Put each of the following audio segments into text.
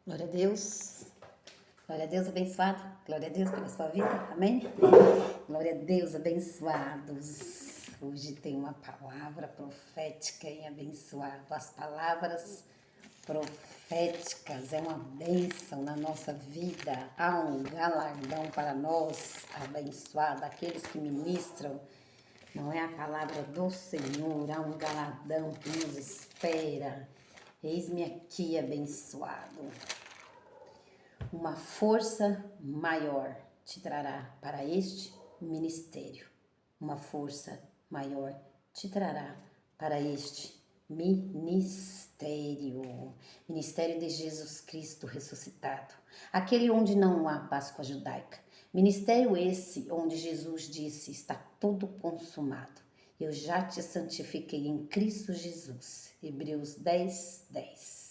Glória a Deus. Glória a Deus, abençoado. Glória a Deus pela sua vida. Amém? Glória a Deus, abençoados. Hoje tem uma palavra profética em abençoado. As palavras proféticas é uma bênção na nossa vida. Há um galardão para nós, abençoados, aqueles que ministram. Não é a palavra do Senhor, há um galardão que nos espera. Eis-me aqui, abençoado. Uma força maior te trará para este ministério. Uma força maior te trará para este ministério. Ministério de Jesus Cristo ressuscitado. Aquele onde não há Páscoa judaica. Ministério esse onde Jesus disse: está tudo consumado. Eu já te santifiquei em Cristo Jesus. Hebreus 10, 10.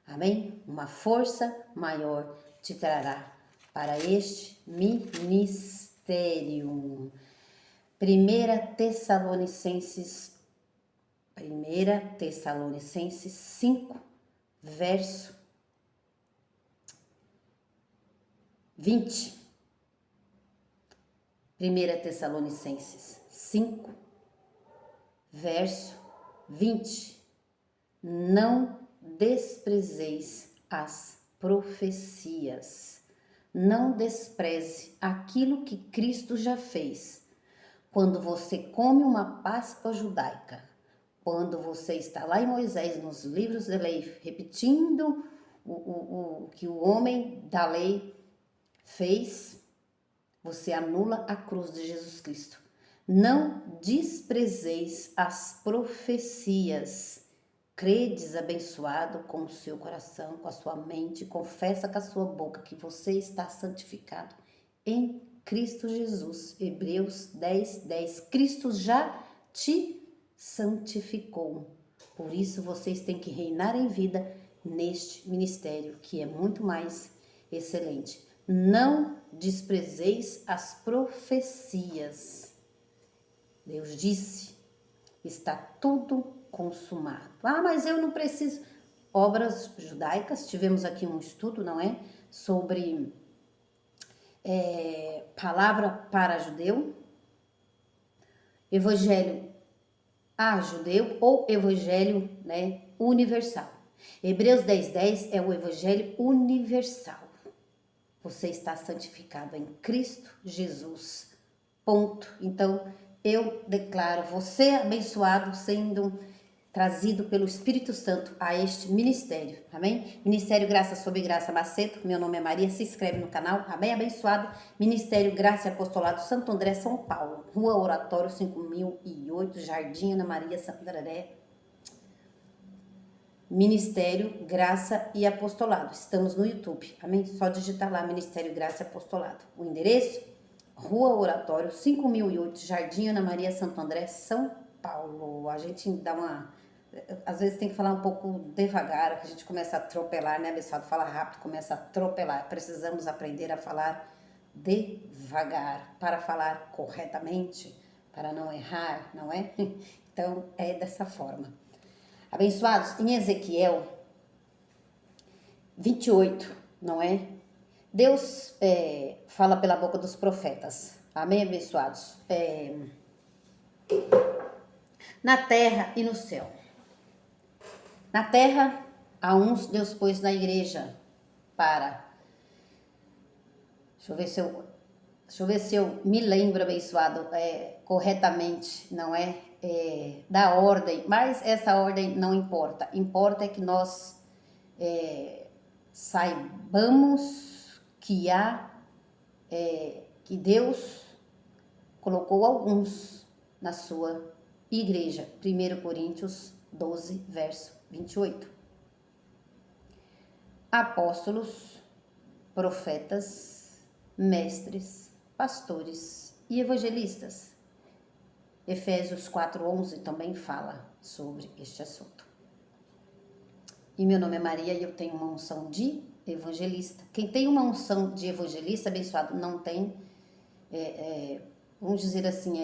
Amém? Uma força maior te trará para este ministério. 1 Tessalonicenses 5, verso 20. 1 Tessalonicenses 5, verso 20. Não desprezeis as profecias. Não despreze aquilo que Cristo já fez. Quando você come uma Páscoa judaica, quando você está lá em Moisés, nos livros da lei, repetindo o que o homem da lei fez, você anula a cruz de Jesus Cristo. Não desprezeis as profecias. Credes, abençoado, com o seu coração, com a sua mente, confessa com a sua boca que você está santificado em Cristo Jesus. Hebreus 10, 10. Cristo já te santificou. Por isso vocês têm que reinar em vida neste ministério, que é muito mais excelente. Não desprezeis as profecias. Deus disse, está tudo consumado. Ah, mas eu não preciso. Obras judaicas, tivemos aqui um estudo, não é? Sobre palavra para judeu, evangelho a judeu ou evangelho, né, universal. Hebreus 10, 10 é o evangelho universal. Você está santificado em Cristo Jesus. Ponto. Então, eu declaro você abençoado, sendo trazido pelo Espírito Santo a este ministério, amém? Ministério Graça sobre Graça Macedo, meu nome é Maria, se inscreve no canal, amém? Abençoado. Ministério Graça e Apostolado Santo André, São Paulo, Rua Oratório 5008, Jardim Ana Maria, Santo André. Ministério Graça e Apostolado, estamos no YouTube, amém? Só digitar lá Ministério Graça e Apostolado. O endereço, Rua Oratório 5008, Jardim Ana Maria, Santo André, São Paulo. A gente dá uma... Às vezes tem que falar um pouco devagar, que a gente começa a atropelar, né, abençoado? Fala rápido, começa a atropelar. Precisamos aprender a falar devagar, para falar corretamente, para não errar, não é? Então, é dessa forma. Abençoados, em Ezequiel 28, não é? Deus fala pela boca dos profetas. Amém, abençoados? Na terra e no céu. Na terra, a uns Deus pôs na igreja para... Deixa eu ver se eu me lembro, abençoado, corretamente, não é? Da ordem, mas essa ordem não importa. Importa é que nós saibamos que que Deus colocou alguns na sua igreja. 1 Coríntios 12, verso 28. Apóstolos, profetas, mestres, pastores e evangelistas. Efésios 4:11 também fala sobre este assunto. E meu nome é Maria e eu tenho uma unção de evangelista. Quem tem uma unção de evangelista, abençoado, não tem, vamos dizer assim,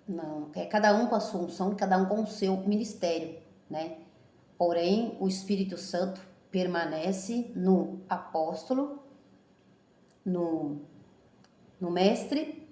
não, cada um com a sua unção, cada um com o seu ministério, né? Porém, o Espírito Santo permanece no apóstolo, no mestre,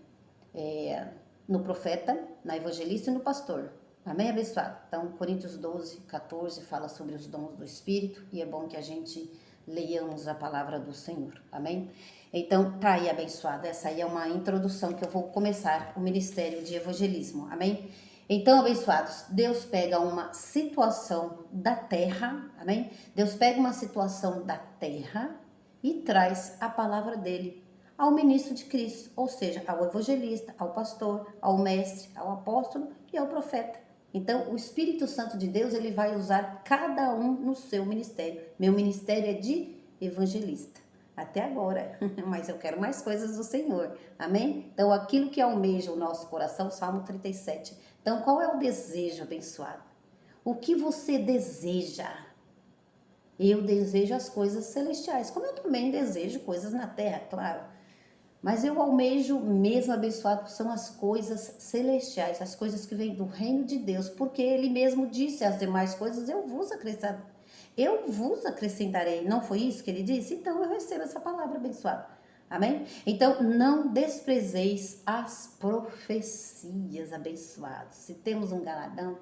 no profeta, na evangelista e no pastor. Amém, abençoado? Então, Coríntios 12, 14 fala sobre os dons do Espírito e é bom que a gente leiamos a palavra do Senhor. Amém? Então, tá aí, abençoado. Essa aí é uma introdução que eu vou começar o ministério de evangelismo. Amém? Então, abençoados, Deus pega uma situação da terra, amém? Deus pega uma situação da terra e traz a palavra dele ao ministro de Cristo, ou seja, ao evangelista, ao pastor, ao mestre, ao apóstolo e ao profeta. Então, o Espírito Santo de Deus, ele vai usar cada um no seu ministério. Meu ministério é de evangelista. Até agora, mas eu quero mais coisas do Senhor, amém? Então, aquilo que almeja o nosso coração, Salmo 37. Então, qual é o desejo, abençoado? O que você deseja? Eu desejo as coisas celestiais, como eu também desejo coisas na terra, claro. Mas eu almejo mesmo, abençoado, são as coisas celestiais, as coisas que vêm do reino de Deus, porque ele mesmo disse as demais coisas, eu vos acrescentarei. Não foi isso que ele disse? Então eu recebo essa palavra, abençoado. Amém? Então, não desprezeis as profecias, abençoados. Se temos um galadão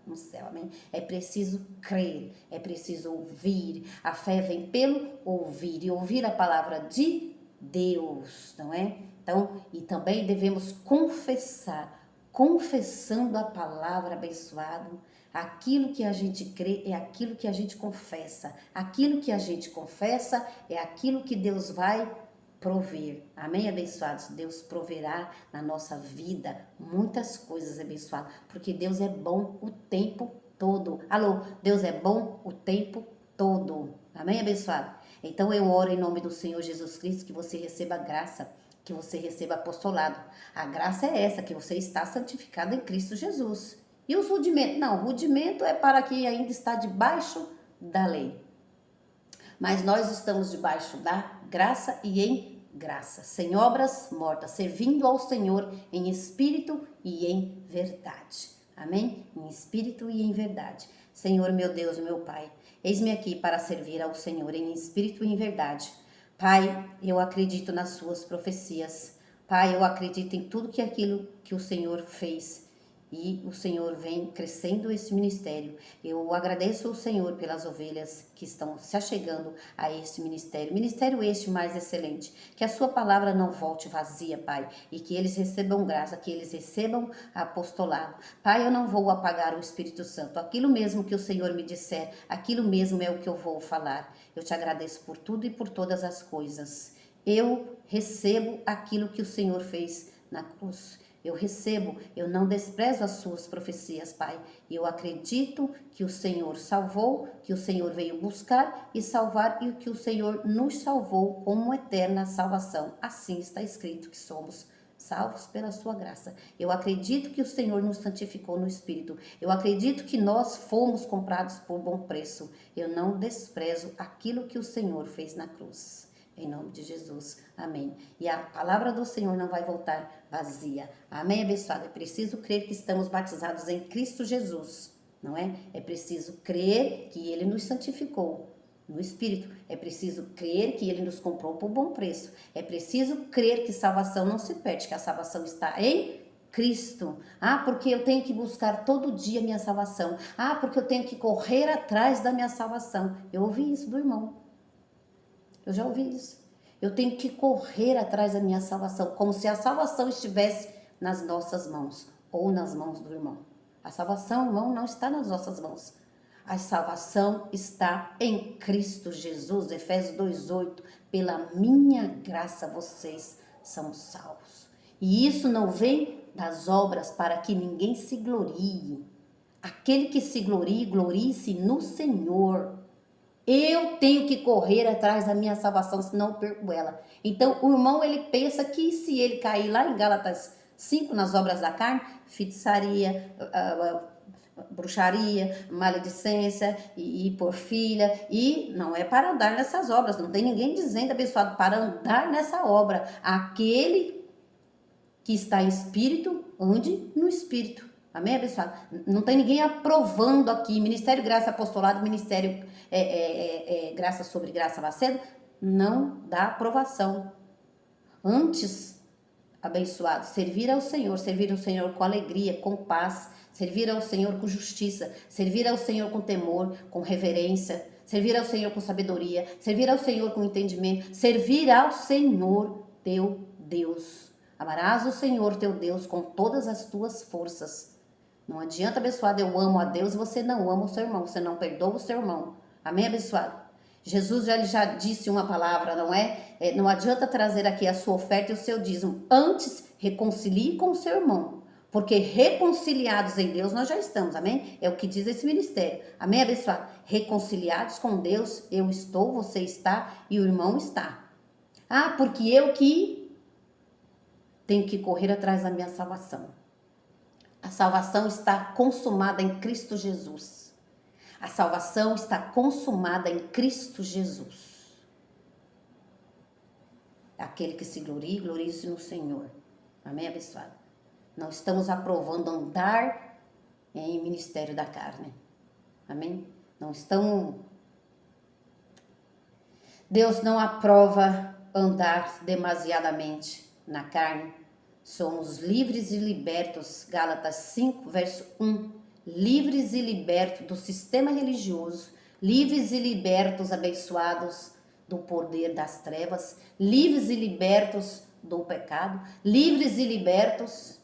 no céu, amém? É preciso crer, é preciso ouvir. A fé vem pelo ouvir, e ouvir a palavra de Deus, não é? Então, e também devemos confessar, confessando a palavra, abençoado. Aquilo que a gente crê é aquilo que a gente confessa. Aquilo que a gente confessa é aquilo que Deus vai prover. Amém, abençoados? Deus proverá na nossa vida muitas coisas, abençoados, porque Deus é bom o tempo todo. Alô, Deus é bom o tempo todo. Amém, abençoado? Então eu oro em nome do Senhor Jesus Cristo que você receba graça, que você receba apostolado. A graça é essa, que você está santificado em Cristo Jesus. E os rudimentos? Não, rudimento é para quem ainda está debaixo da lei. Mas nós estamos debaixo da graça e em graça, sem obras mortas, servindo ao Senhor em espírito e em verdade. Amém? Em espírito e em verdade. Senhor, meu Deus, meu Pai, eis-me aqui para servir ao Senhor em espírito e em verdade. Pai, eu acredito nas suas profecias. Pai, eu acredito em tudo aquilo que o Senhor fez. E o Senhor vem crescendo esse ministério. Eu agradeço ao Senhor pelas ovelhas que estão se achegando a este ministério. Ministério este mais excelente. Que a sua palavra não volte vazia, Pai. E que eles recebam graça, que eles recebam apostolado. Pai, eu não vou apagar o Espírito Santo. Aquilo mesmo que o Senhor me disser, aquilo mesmo é o que eu vou falar. Eu te agradeço por tudo e por todas as coisas. Eu recebo aquilo que o Senhor fez na cruz. Eu recebo, eu não desprezo as suas profecias, Pai. Eu acredito que o Senhor salvou, que o Senhor veio buscar e salvar e que o Senhor nos salvou como eterna salvação. Assim está escrito que somos salvos pela sua graça. Eu acredito que o Senhor nos santificou no Espírito. Eu acredito que nós fomos comprados por bom preço. Eu não desprezo aquilo que o Senhor fez na cruz. Em nome de Jesus, amém. E a palavra do Senhor não vai voltar vazia. Amém, abençoado? É preciso crer que estamos batizados em Cristo Jesus, não é? É preciso crer que Ele nos santificou no Espírito. É preciso crer que Ele nos comprou por bom preço. É preciso crer que salvação não se perde, que a salvação está em Cristo. Ah, porque eu tenho que buscar todo dia minha salvação. Ah, porque eu tenho que correr atrás da minha salvação. Eu ouvi isso do irmão. Eu já ouvi isso. Eu tenho que correr atrás da minha salvação, como se a salvação estivesse nas nossas mãos ou nas mãos do irmão. A salvação, irmão, não está nas nossas mãos. A salvação está em Cristo Jesus. Efésios 2:8. Pela minha graça vocês são salvos. E isso não vem das obras para que ninguém se glorie. Aquele que se glorie, glorie-se no Senhor. Eu tenho que correr atrás da minha salvação, senão eu perco ela. Então, o irmão, ele pensa que se ele cair lá em Gálatas 5, nas obras da carne, feitiçaria, bruxaria, maledicência e porfia, e não é para andar nessas obras, não tem ninguém dizendo, abençoado, para andar nessa obra. Aquele que está em espírito, ande no espírito. Amém, abençoado? Não tem ninguém aprovando aqui. Ministério Graça Apostolado, Ministério Graça sobre Graça Macedo, não dá aprovação. Antes, abençoado, servir ao Senhor com alegria, com paz, servir ao Senhor com justiça, servir ao Senhor com temor, com reverência, servir ao Senhor com sabedoria, servir ao Senhor com entendimento, servir ao Senhor teu Deus. Amarás o Senhor teu Deus com todas as tuas forças. Não adianta, abençoado, eu amo a Deus e você não ama o seu irmão, você não perdoa o seu irmão. Amém, abençoado? Jesus já disse uma palavra, não é? Não adianta trazer aqui a sua oferta e o seu dízimo. Antes, reconcilie com o seu irmão. Porque reconciliados em Deus nós já estamos, amém? É o que diz esse ministério. Amém, abençoado? Reconciliados com Deus, eu estou, você está e o irmão está. Ah, porque eu que tenho que correr atrás da minha salvação. A salvação está consumada em Cristo Jesus. A salvação está consumada em Cristo Jesus. Aquele que se glorie, glorie-se no Senhor. Amém, abençoado? Não estamos aprovando andar em ministério da carne. Amém? Não estamos... Deus não aprova andar demasiadamente na carne. Somos livres e libertos, Gálatas 5, verso 1. Livres e libertos do sistema religioso, livres e libertos, abençoados do poder das trevas, livres e libertos do pecado, livres e libertos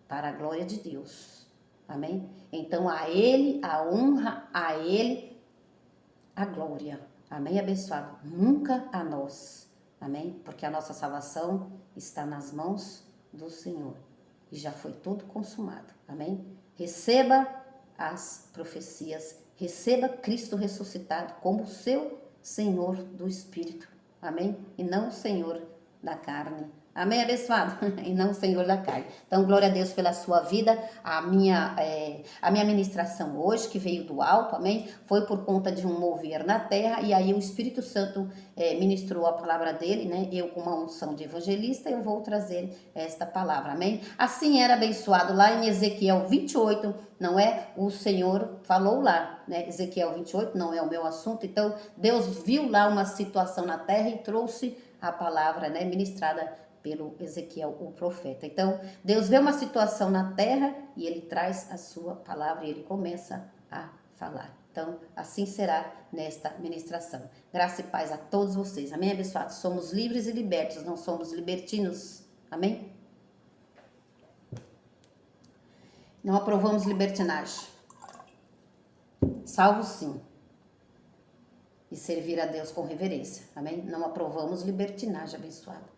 para a glória de Deus. Amém? Então a Ele a honra, a Ele a glória. Amém, abençoado? Nunca a nós. Amém? Porque a nossa salvação está nas mãos do Senhor. E já foi tudo consumado. Amém? Receba as profecias. Receba Cristo ressuscitado como seu Senhor do Espírito. Amém? E não o Senhor da carne. Amém, abençoado? E não o Senhor da carne. Então, glória a Deus pela sua vida. A minha ministração hoje, que veio do alto, amém? Foi por conta de um mover na terra. E aí o Espírito Santo ministrou a palavra dele, né? Eu, com uma unção de evangelista, eu vou trazer esta palavra, amém? Assim era abençoado lá em Ezequiel 28, não é? O Senhor falou lá, né? Ezequiel 28 não é o meu assunto. Então, Deus viu lá uma situação na terra e trouxe a palavra, né? Ministrada pelo Ezequiel, o profeta. Então, Deus vê uma situação na terra e Ele traz a sua palavra e Ele começa a falar. Então, assim será nesta ministração. Graça e paz a todos vocês. Amém, abençoados? Somos livres e libertos, não somos libertinos. Amém? Não aprovamos libertinagem. Salvo sim. E servir a Deus com reverência. Amém? Não aprovamos libertinagem, abençoado.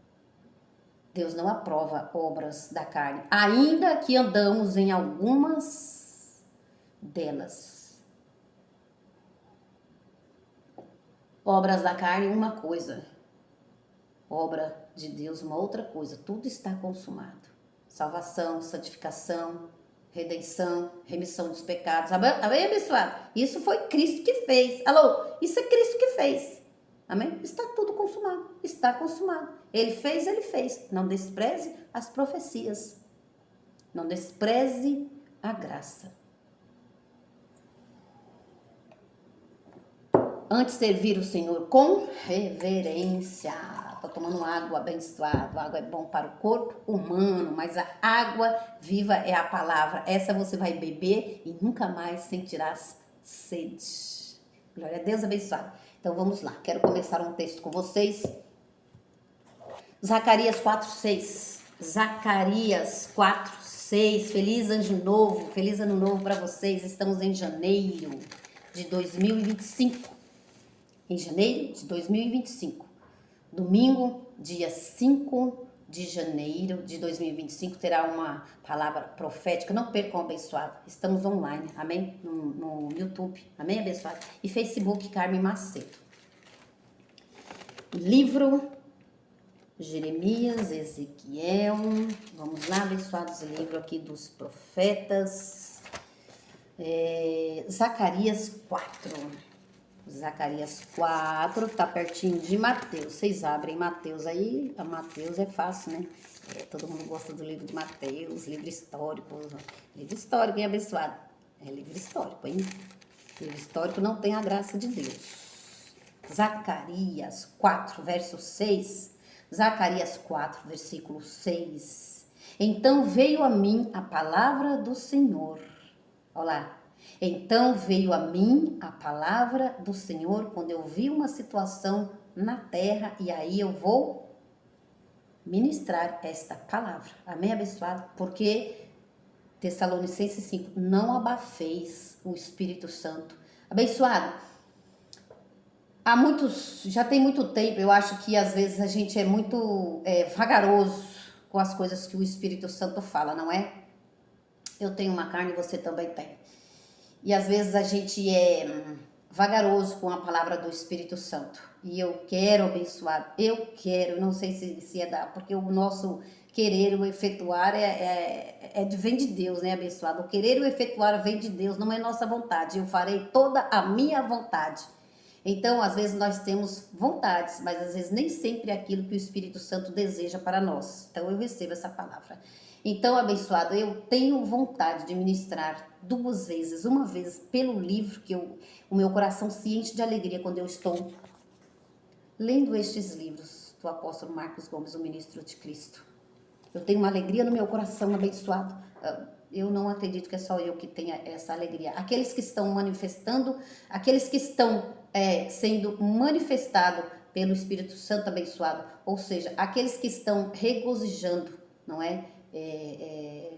Deus não aprova obras da carne, ainda que andamos em algumas delas. Obras da carne, uma coisa. Obra de Deus, uma outra coisa. Tudo está consumado. Salvação, santificação, redenção, remissão dos pecados. Amém, abençoado? Isso foi Cristo que fez. Alô? Isso é Cristo que fez. Amém? Está tudo consumado. Está consumado. Ele fez, ele fez. Não despreze as profecias. Não despreze a graça. Antes servir o Senhor com reverência. Estou tomando água abençoada. A água é bom para o corpo humano, mas a água viva é a palavra. Essa você vai beber e nunca mais sentirás sede. Glória a Deus, abençoado. Então vamos lá, quero começar um texto com vocês. Zacarias 4:6. Zacarias 4:6. Feliz ano novo para vocês. Estamos em janeiro de 2025. Em janeiro de 2025. Domingo, dia 5 de janeiro de 2025, terá uma palavra profética. Não percam, abençoado. Estamos online, amém? No YouTube, amém, abençoado? E Facebook, Carmen Macedo. Livro Jeremias, Ezequiel. Vamos lá, abençoados, livro aqui dos profetas. Zacarias 4. Zacarias 4, tá pertinho de Mateus. Vocês abrem Mateus aí, a Mateus é fácil, né? Todo mundo gosta do livro de Mateus, livro histórico. Livro histórico, hein, abençoado? É livro histórico, hein? Livro histórico não tem a graça de Deus. Zacarias 4, verso 6. Zacarias 4, versículo 6. Então veio a mim a palavra do Senhor. Olha lá. Então veio a mim a palavra do Senhor quando eu vi uma situação na terra, e aí eu vou ministrar esta palavra. Amém, abençoado? Porque Tessalonicenses 5, não abafeis o Espírito Santo. Abençoado, já tem muito tempo, eu acho que às vezes a gente é muito vagaroso com as coisas que o Espírito Santo fala, não é? Eu tenho uma carne e você também tem. E às vezes a gente é vagaroso com a palavra do Espírito Santo. E eu quero, abençoado, não sei se é dar, porque o nosso querer, o efetuar vem de Deus, né, abençoado? O querer e o efetuar vem de Deus, não é nossa vontade. Eu farei toda a minha vontade. Então, às vezes nós temos vontades, mas às vezes nem sempre é aquilo que o Espírito Santo deseja para nós. Então, eu recebo essa palavra. Então, abençoado, eu tenho vontade de ministrar 2 vezes, uma vez pelo livro, o meu coração se enche de alegria quando eu estou lendo estes livros do apóstolo Marcos Gomes, o ministro de Cristo. Eu tenho uma alegria no meu coração, abençoado. Eu não acredito que é só eu que tenha essa alegria. Aqueles que estão manifestando, aqueles que estão sendo manifestados pelo Espírito Santo abençoado, ou seja, aqueles que estão regozijando, não é?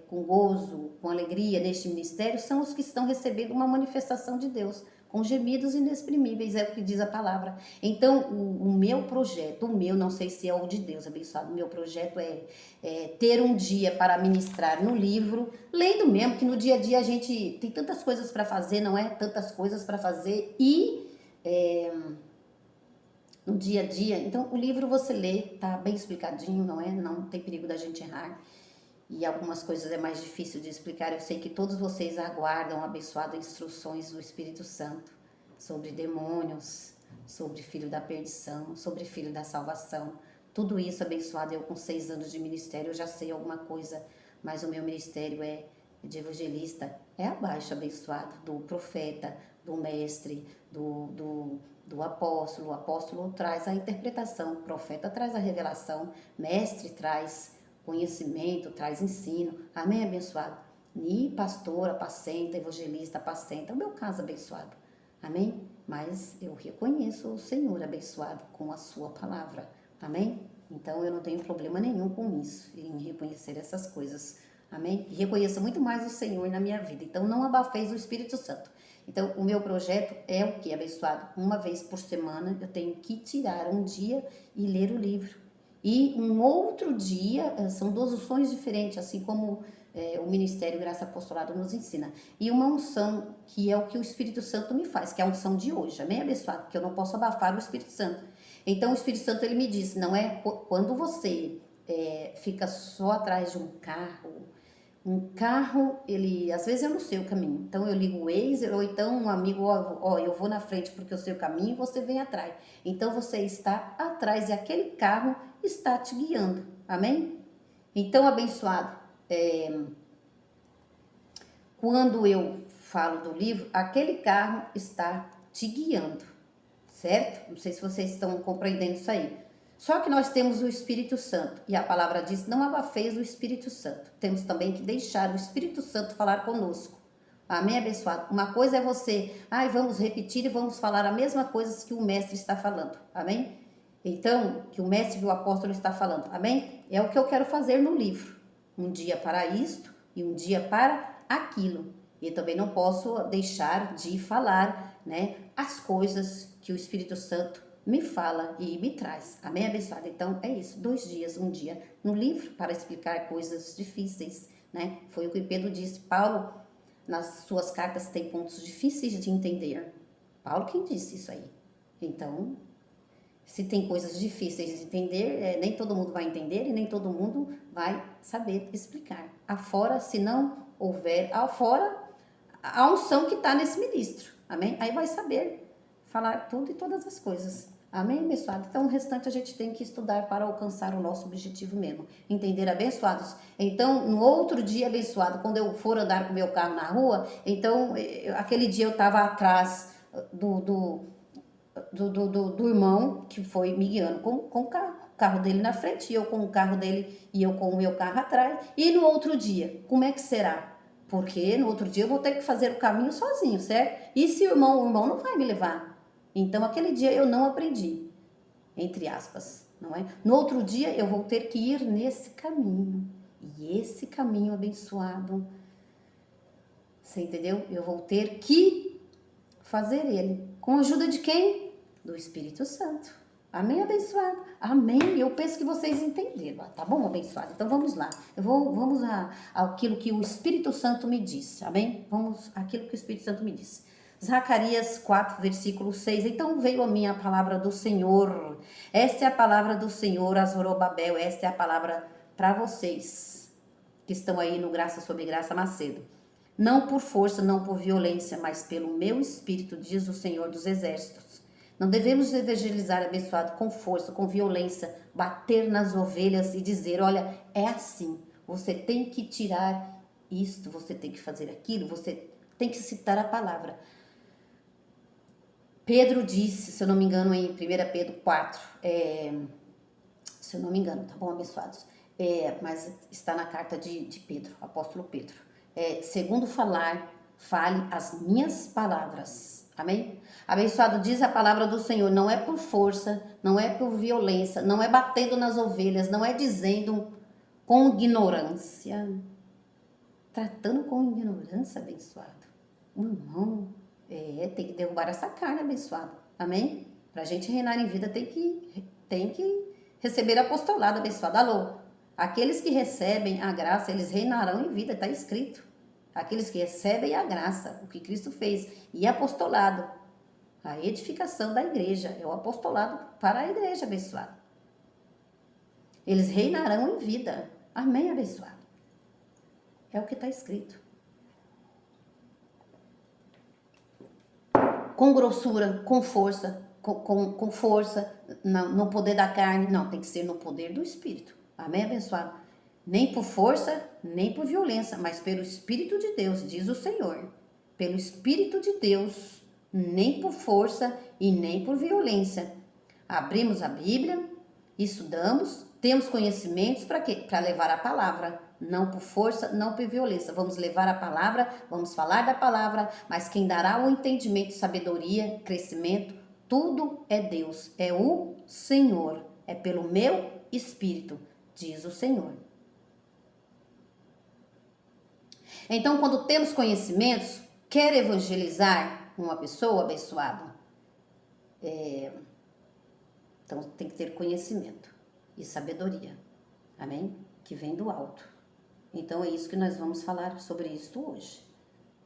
Com gozo, com alegria neste ministério, são os que estão recebendo uma manifestação de Deus, com gemidos inexprimíveis, é o que diz a palavra. Então, o meu projeto, não sei se é o de Deus, abençoado, o meu projeto é ter um dia para ministrar no livro, lendo mesmo, que no dia a dia a gente tem tantas coisas para fazer, não é? Tantas coisas para fazer no dia a dia. Então, o livro você lê, tá bem explicadinho, não é? Não tem perigo da gente errar. E algumas coisas é mais difícil de explicar. Eu sei que todos vocês aguardam abençoadas instruções do Espírito Santo sobre demônios, sobre filho da perdição, sobre filho da salvação. Tudo isso abençoado. Eu com 6 anos de ministério eu já sei alguma coisa, mas o meu ministério é de evangelista, é abaixo abençoado do profeta, do mestre, do apóstolo. O apóstolo traz a interpretação, o profeta traz a revelação, mestre traz conhecimento, traz ensino. Amém, abençoado? E pastor apacenta, evangelista apacenta. É o meu caso, abençoado. Amém? Mas eu reconheço o Senhor abençoado com a sua palavra. Amém? Então eu não tenho problema nenhum com isso, em reconhecer essas coisas. Amém? E reconheço muito mais o Senhor na minha vida. Então não abafeis o Espírito Santo. Então o meu projeto é o que, abençoado? Uma vez por semana eu tenho que tirar um dia e ler o livro. E um outro dia, são 2 unções diferentes, assim como o Ministério Graça Apostolado nos ensina. E uma unção que é o que o Espírito Santo me faz, que é a unção de hoje, amém, abençoado? Porque eu não posso abafar o Espírito Santo. Então o Espírito Santo, ele me diz, não é quando você fica só atrás de um carro, ele, às vezes eu não sei o caminho, então eu ligo o Waze, ou então um amigo, eu vou na frente porque eu sei o caminho e você vem atrás. Então você está atrás e aquele carro está te guiando, amém? Então, abençoado, quando eu falo do livro, aquele carro está te guiando, certo? Não sei se vocês estão compreendendo isso aí. Só que nós temos o Espírito Santo, e a palavra diz, não abafeis o Espírito Santo. Temos também que deixar o Espírito Santo falar conosco. Amém, abençoado? Uma coisa é você, vamos repetir e vamos falar a mesma coisa que o mestre está falando, amém? Então, que o mestre e o apóstolo está falando, amém? É o que eu quero fazer no livro. Um dia para isto e um dia para aquilo. E também não posso deixar de falar, né, as coisas que o Espírito Santo me fala e me traz. Amém, abençoado? Então, é isso. 2 dias, um dia no livro para explicar coisas difíceis, né? Foi o que Pedro disse. Paulo, nas suas cartas, tem pontos difíceis de entender. Paulo quem disse isso aí. Então, se tem coisas difíceis de entender, nem todo mundo vai entender e nem todo mundo vai saber explicar. Afora, se não houver, afora a unção que está nesse ministro. Amém? Aí vai saber falar tudo e todas as coisas. Amém, abençoado? Então, o restante a gente tem que estudar para alcançar o nosso objetivo mesmo. Entender, abençoados? Então, no outro dia, abençoado, quando eu for andar com o meu carro na rua, então, aquele dia eu estava atrás do irmão que foi me guiando com o carro dele na frente, e eu com o carro dele e eu com o meu carro atrás. E no outro dia, como é que será? Porque no outro dia eu vou ter que fazer o caminho sozinho, certo? E se o irmão não vai me levar? Então, aquele dia eu não aprendi, entre aspas, não é? No outro dia eu vou ter que ir nesse caminho. E esse caminho abençoado, você entendeu? Eu vou ter que fazer ele. Com a ajuda de quem? Do Espírito Santo. Amém, abençoado? Amém. Eu penso que vocês entenderam, tá bom, abençoado? Então vamos lá. Vamos àquilo que o Espírito Santo me disse, amém? Vamos àquilo que o Espírito Santo me disse. Zacarias 4, versículo 6. Então veio a minha palavra do Senhor. Esta é a palavra do Senhor a Zorobabel. Esta é a palavra para vocês que estão aí no Graça sobre Graça Macedo. Não por força, não por violência, mas pelo meu espírito, diz o Senhor dos Exércitos. Não devemos evangelizar, abençoado, com força, com violência, bater nas ovelhas e dizer, olha, é assim, você tem que tirar isto, você tem que fazer aquilo, você tem que citar a palavra. Pedro disse, se eu não me engano, em 1 Pedro 4, se eu não me engano, tá bom, abençoados? Mas está na carta de Pedro, apóstolo Pedro. Segundo falar, fale as minhas palavras. Amém? Abençoado, diz a palavra do Senhor, não é por força, não é por violência, não é batendo nas ovelhas, não é dizendo com ignorância. Tratando com ignorância, abençoado. O irmão tem que derrubar essa carne, abençoado. Amém? Pra gente reinar em vida tem que receber apostolado, abençoado. Alô? Aqueles que recebem a graça, eles reinarão em vida, está escrito. Aqueles que recebem a graça, o que Cristo fez, e apostolado, a edificação da igreja, é o apostolado para a igreja, abençoado. Eles reinarão em vida. Amém, abençoado. É o que está escrito. Com grossura, com força, com força, no poder da carne. Não, tem que ser no poder do Espírito. Amém, abençoado? Nem por força, nem por violência, mas pelo Espírito de Deus, diz o Senhor. Pelo Espírito de Deus, nem por força e nem por violência. Abrimos a Bíblia, estudamos, temos conhecimentos para quê? Para levar a palavra. Não por força, não por violência. Vamos levar a palavra, vamos falar da palavra, mas quem dará o entendimento, sabedoria, crescimento, tudo é Deus, é o Senhor. É pelo meu Espírito, diz o Senhor. Então, quando temos conhecimentos, quer evangelizar uma pessoa, abençoado, então tem que ter conhecimento e sabedoria, amém? Que vem do alto. Então, é isso que nós vamos falar sobre isso hoje,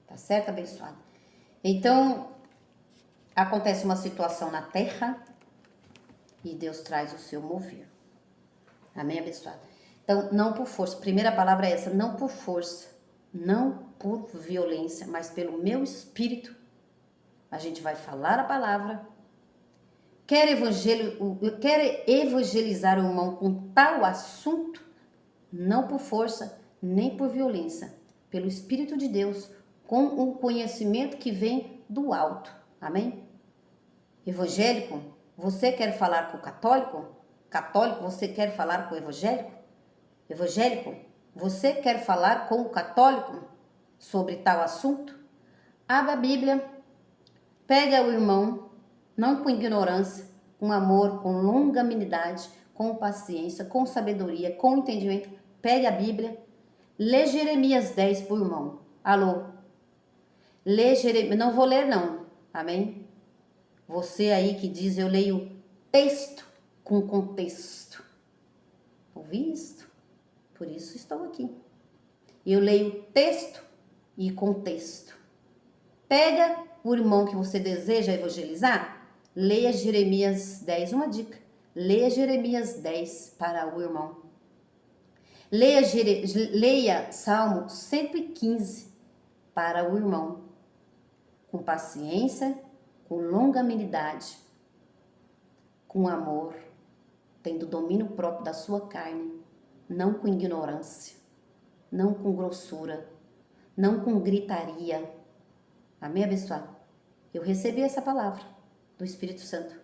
tá certo, abençoado? Então, acontece uma situação na terra e Deus traz o seu mover, amém, abençoado? Então, não por força, primeira palavra é essa, não por força, não por violência, mas pelo meu espírito, a gente vai falar a palavra. Quer evangelizar o irmão com tal assunto, não por força, nem por violência, pelo Espírito de Deus, com o conhecimento que vem do alto. Amém? Evangélico, você quer falar com o católico? Católico, você quer falar com o evangélico? Evangélico, você quer falar com o católico sobre tal assunto? Abra a Bíblia, pega o irmão, não com ignorância, com amor, com longanimidade, com paciência, com sabedoria, com entendimento. Pegue a Bíblia, lê Jeremias 10 por irmão. Alô? Lê Jeremias, não vou ler não, amém? Você aí que diz, eu leio texto com contexto. Ouvi isto? Por isso estou aqui. Eu leio texto e contexto. Pega o irmão que você deseja evangelizar, leia Jeremias 10, uma dica. Leia Jeremias 10 para o irmão. Leia Salmo 115 para o irmão. Com paciência, com longanimidade. com amor, tendo domínio próprio da sua carne, não com ignorância, não com grossura, não com gritaria. Amém, abençoado? Eu recebi essa palavra do Espírito Santo.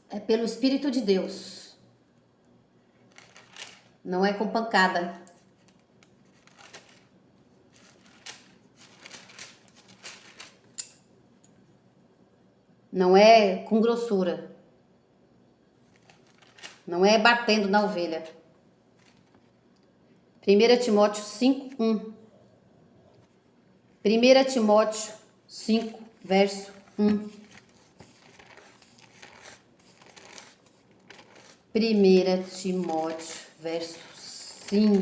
É pelo Espírito de Deus. Não é com pancada. Não é com grossura. Não é batendo na ovelha. 1 Timóteo 5:1. 1 Timóteo 5, verso 1. 1 Timóteo, verso 5.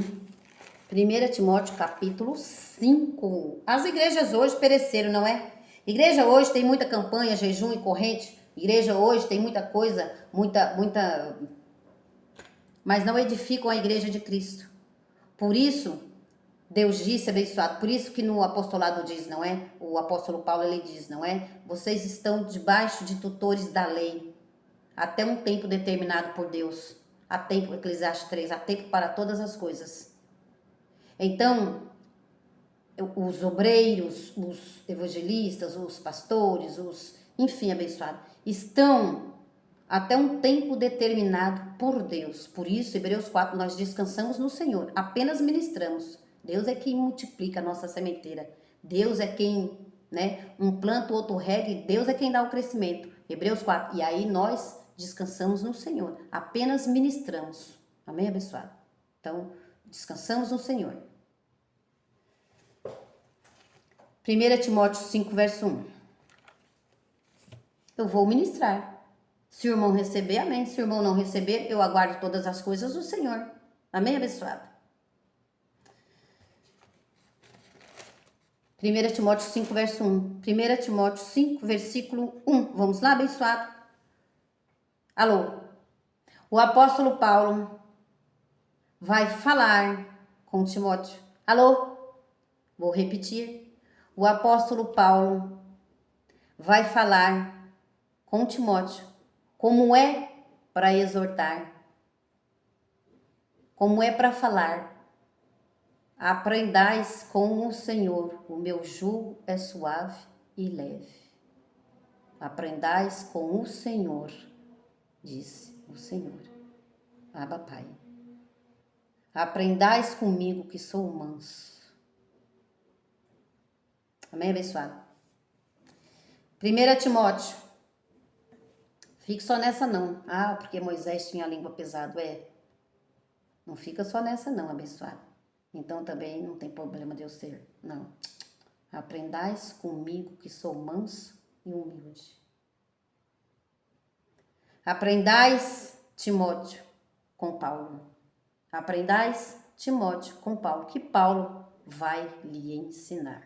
1 Timóteo, capítulo 5. As igrejas hoje pereceram, não é? Igreja hoje tem muita campanha, jejum e corrente. Igreja hoje tem muita coisa, muita... Mas não edificam a igreja de Cristo. Por isso, Deus disse, abençoado, por isso que no apostolado diz, não é? O apóstolo Paulo, ele diz, não é? Vocês estão debaixo de tutores da lei, até um tempo determinado por Deus. Há tempo, Eclesiastes 3, há tempo para todas as coisas. Então, os obreiros, os evangelistas, os pastores, enfim, abençoado, estão até um tempo determinado por Deus. Por isso, Hebreus 4, nós descansamos no Senhor, apenas ministramos. Deus é quem multiplica a nossa sementeira. Deus é quem, né, um planta, o outro rega, e Deus é quem dá o crescimento. Hebreus 4, e aí nós descansamos no Senhor, apenas ministramos. Amém, abençoado? Então, descansamos no Senhor. 1 Timóteo 5, verso 1. Eu vou ministrar. Se o irmão receber, amém. Se o irmão não receber, eu aguardo todas as coisas do Senhor. Amém, abençoado? 1 Timóteo 5, verso 1. 1 Timóteo 5, versículo 1. Vamos lá, abençoado? Alô? O apóstolo Paulo vai falar com Timóteo. Alô? Vou repetir. O apóstolo Paulo vai falar com Timóteo como é para exortar, como é para falar. Aprendais com o Senhor, o meu jugo é suave e leve. Aprendais com o Senhor, disse o Senhor. Abba, Pai. Aprendais comigo que sou manso. Amém, abençoado? 1 Timóteo. Fique só nessa não. Ah, porque Moisés tinha a língua pesada. Não fica só nessa não, abençoado. Então também não tem problema de eu ser. Não. Aprendais comigo que sou manso e humilde. Aprendais, Timóteo, com Paulo. Aprendais, Timóteo, com Paulo. Que Paulo vai lhe ensinar.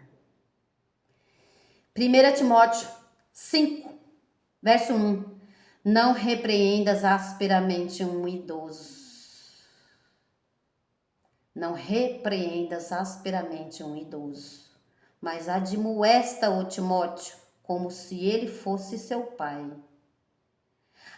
1 Timóteo 5, verso 1. Não repreendas asperamente um idoso. Não repreendas asperamente um idoso, mas admoesta-o, Timóteo, como se ele fosse seu pai.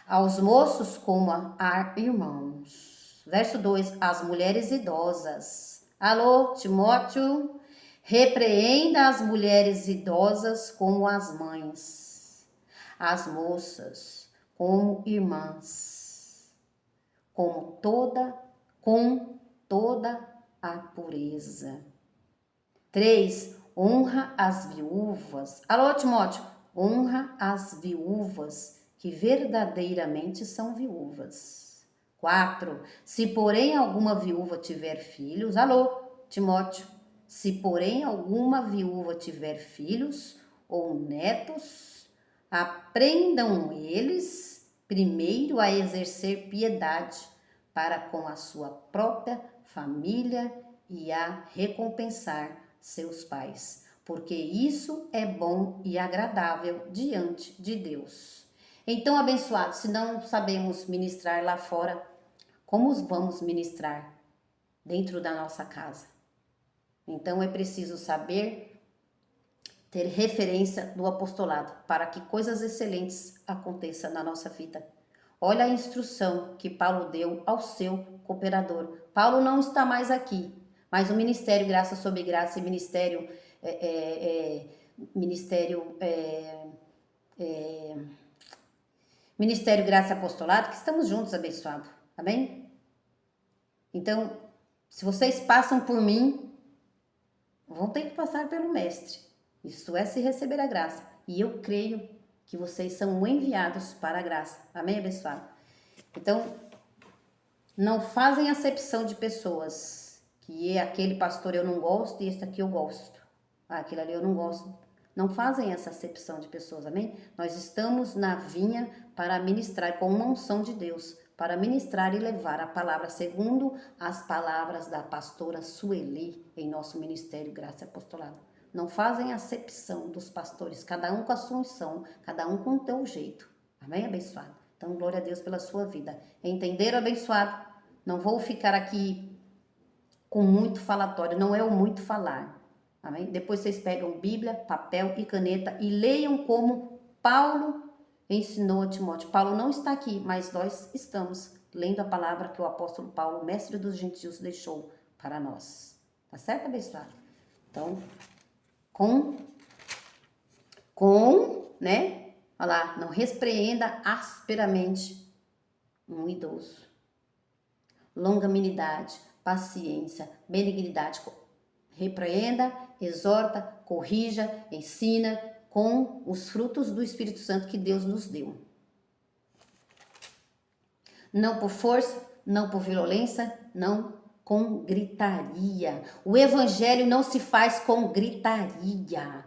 Aos moços como a irmãos. Verso 2. As mulheres idosas. Alô, Timóteo? Repreenda as mulheres idosas como as mães. As moças como irmãs. Com toda a pureza. 3. Honra as viúvas. Alô, Timóteo? Honra as viúvas que verdadeiramente são viúvas. 4. Se porém alguma viúva tiver filhos, alô, Timóteo? Se porém alguma viúva tiver filhos ou netos, aprendam eles primeiro a exercer piedade para com a sua própria família e a recompensar seus pais, porque isso é bom e agradável diante de Deus. Então, abençoados, se não sabemos ministrar lá fora, como vamos ministrar dentro da nossa casa? Então, é preciso saber ter referência do apostolado para que coisas excelentes aconteçam na nossa vida. Olha a instrução que Paulo deu ao seu cooperador. Paulo não está mais aqui, mas o ministério Graça sobre Graça e Ministério Graça e Apostolado, que estamos juntos, abençoado. Amém? Então, se vocês passam por mim, vão ter que passar pelo Mestre. Isso é se receber a graça. E eu creio que vocês são enviados para a graça. Amém, abençoado? Então, não fazem acepção de pessoas. Que aquele pastor eu não gosto e esse aqui eu gosto. Aquele ali eu não gosto. Não fazem essa acepção de pessoas, amém? Nós estamos na vinha para ministrar com uma unção de Deus, para ministrar e levar a palavra segundo as palavras da pastora Sueli em nosso ministério Graça e Apostolado. Não fazem acepção dos pastores, cada um com a sua unção, cada um com o teu jeito. Amém, abençoado? Então, glória a Deus pela sua vida. Entenderam, abençoado? Não vou ficar aqui com muito falatório, não é o muito falar. Amém? Depois vocês pegam Bíblia, papel e caneta e leiam como Paulo ensinou a Timóteo. Paulo não está aqui, mas nós estamos lendo a palavra que o apóstolo Paulo, mestre dos gentios, deixou para nós. Tá certo, abençoado? Então, né? Olha lá, não repreenda asperamente um idoso. Longanimidade, paciência, benignidade. Repreenda, exorta, corrija, ensina com os frutos do Espírito Santo que Deus nos deu. Não por força, não por violência, não com gritaria. O evangelho não se faz com gritaria.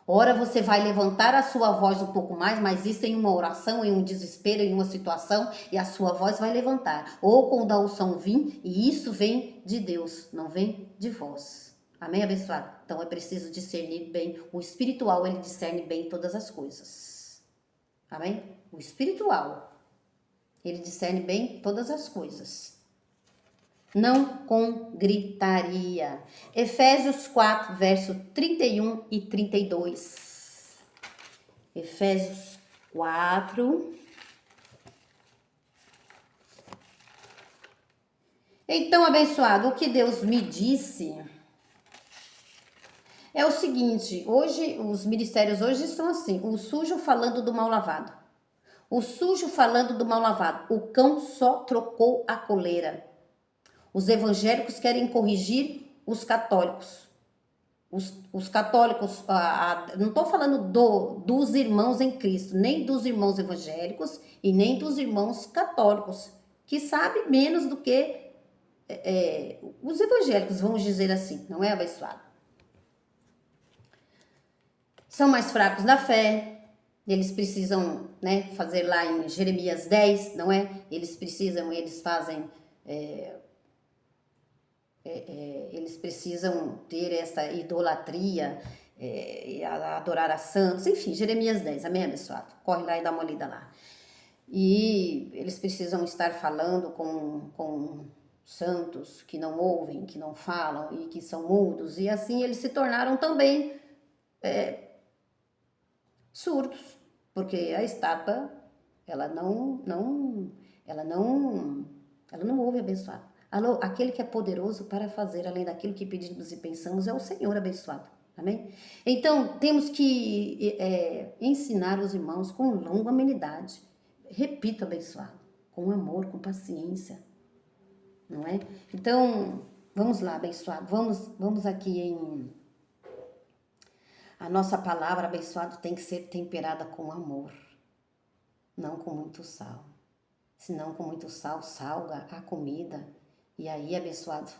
Ora, você vai levantar a sua voz um pouco mais, mas isso em uma oração, em um desespero, em uma situação, e a sua voz vai levantar. Ou quando a unção vir, e isso vem de Deus, não vem de vós. Amém, abençoado? Então é preciso discernir bem. O espiritual, ele discerne bem todas as coisas. Amém? O espiritual, ele discerne bem todas as coisas. Não com gritaria. Efésios 4, verso 31 e 32. Efésios 4. Então, abençoado, o que Deus me disse é o seguinte, hoje, os ministérios hoje estão assim, o sujo falando do mal lavado. O sujo falando do mal lavado. O cão só trocou a coleira. Os evangélicos querem corrigir os católicos. Os católicos, não estou falando dos irmãos em Cristo, nem dos irmãos evangélicos e nem dos irmãos católicos, que sabem menos do que os evangélicos, vamos dizer assim, não é, abençoado? São mais fracos na fé, eles precisam, né, fazer lá em Jeremias 10, não é? Eles fazem... eles precisam ter essa idolatria, adorar a santos, enfim, Jeremias 10, amém, abençoado? Corre lá e dá uma lida lá. E eles precisam estar falando com santos que não ouvem, que não falam e que são mudos, e assim eles se tornaram também surdos, porque a estátua, ela não ouve, abençoado. Alô, aquele que é poderoso para fazer além daquilo que pedimos e pensamos é o Senhor, abençoado. Amém? Então, temos que ensinar os irmãos com longanimidade. Repito, abençoado. Com amor, com paciência. Não é? Então, vamos lá, abençoado. Vamos aqui em... A nossa palavra, abençoado, tem que ser temperada com amor. Não com muito sal. Senão, com muito sal, salga a comida. E aí, abençoado,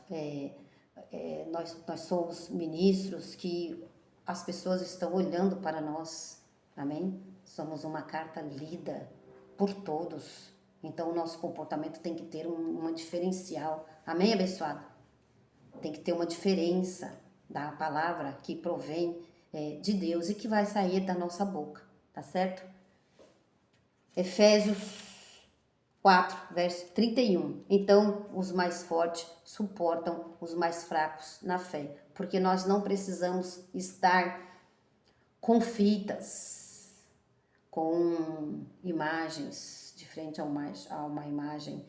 nós somos ministros que as pessoas estão olhando para nós, amém? Somos uma carta lida por todos, então o nosso comportamento tem que ter uma diferencial, amém, abençoado? Tem que ter uma diferença da palavra que provém de Deus e que vai sair da nossa boca, tá certo? Efésios 4, verso 31. Então, os mais fortes suportam os mais fracos na fé, porque nós não precisamos estar com fitas, com imagens de frente a uma imagem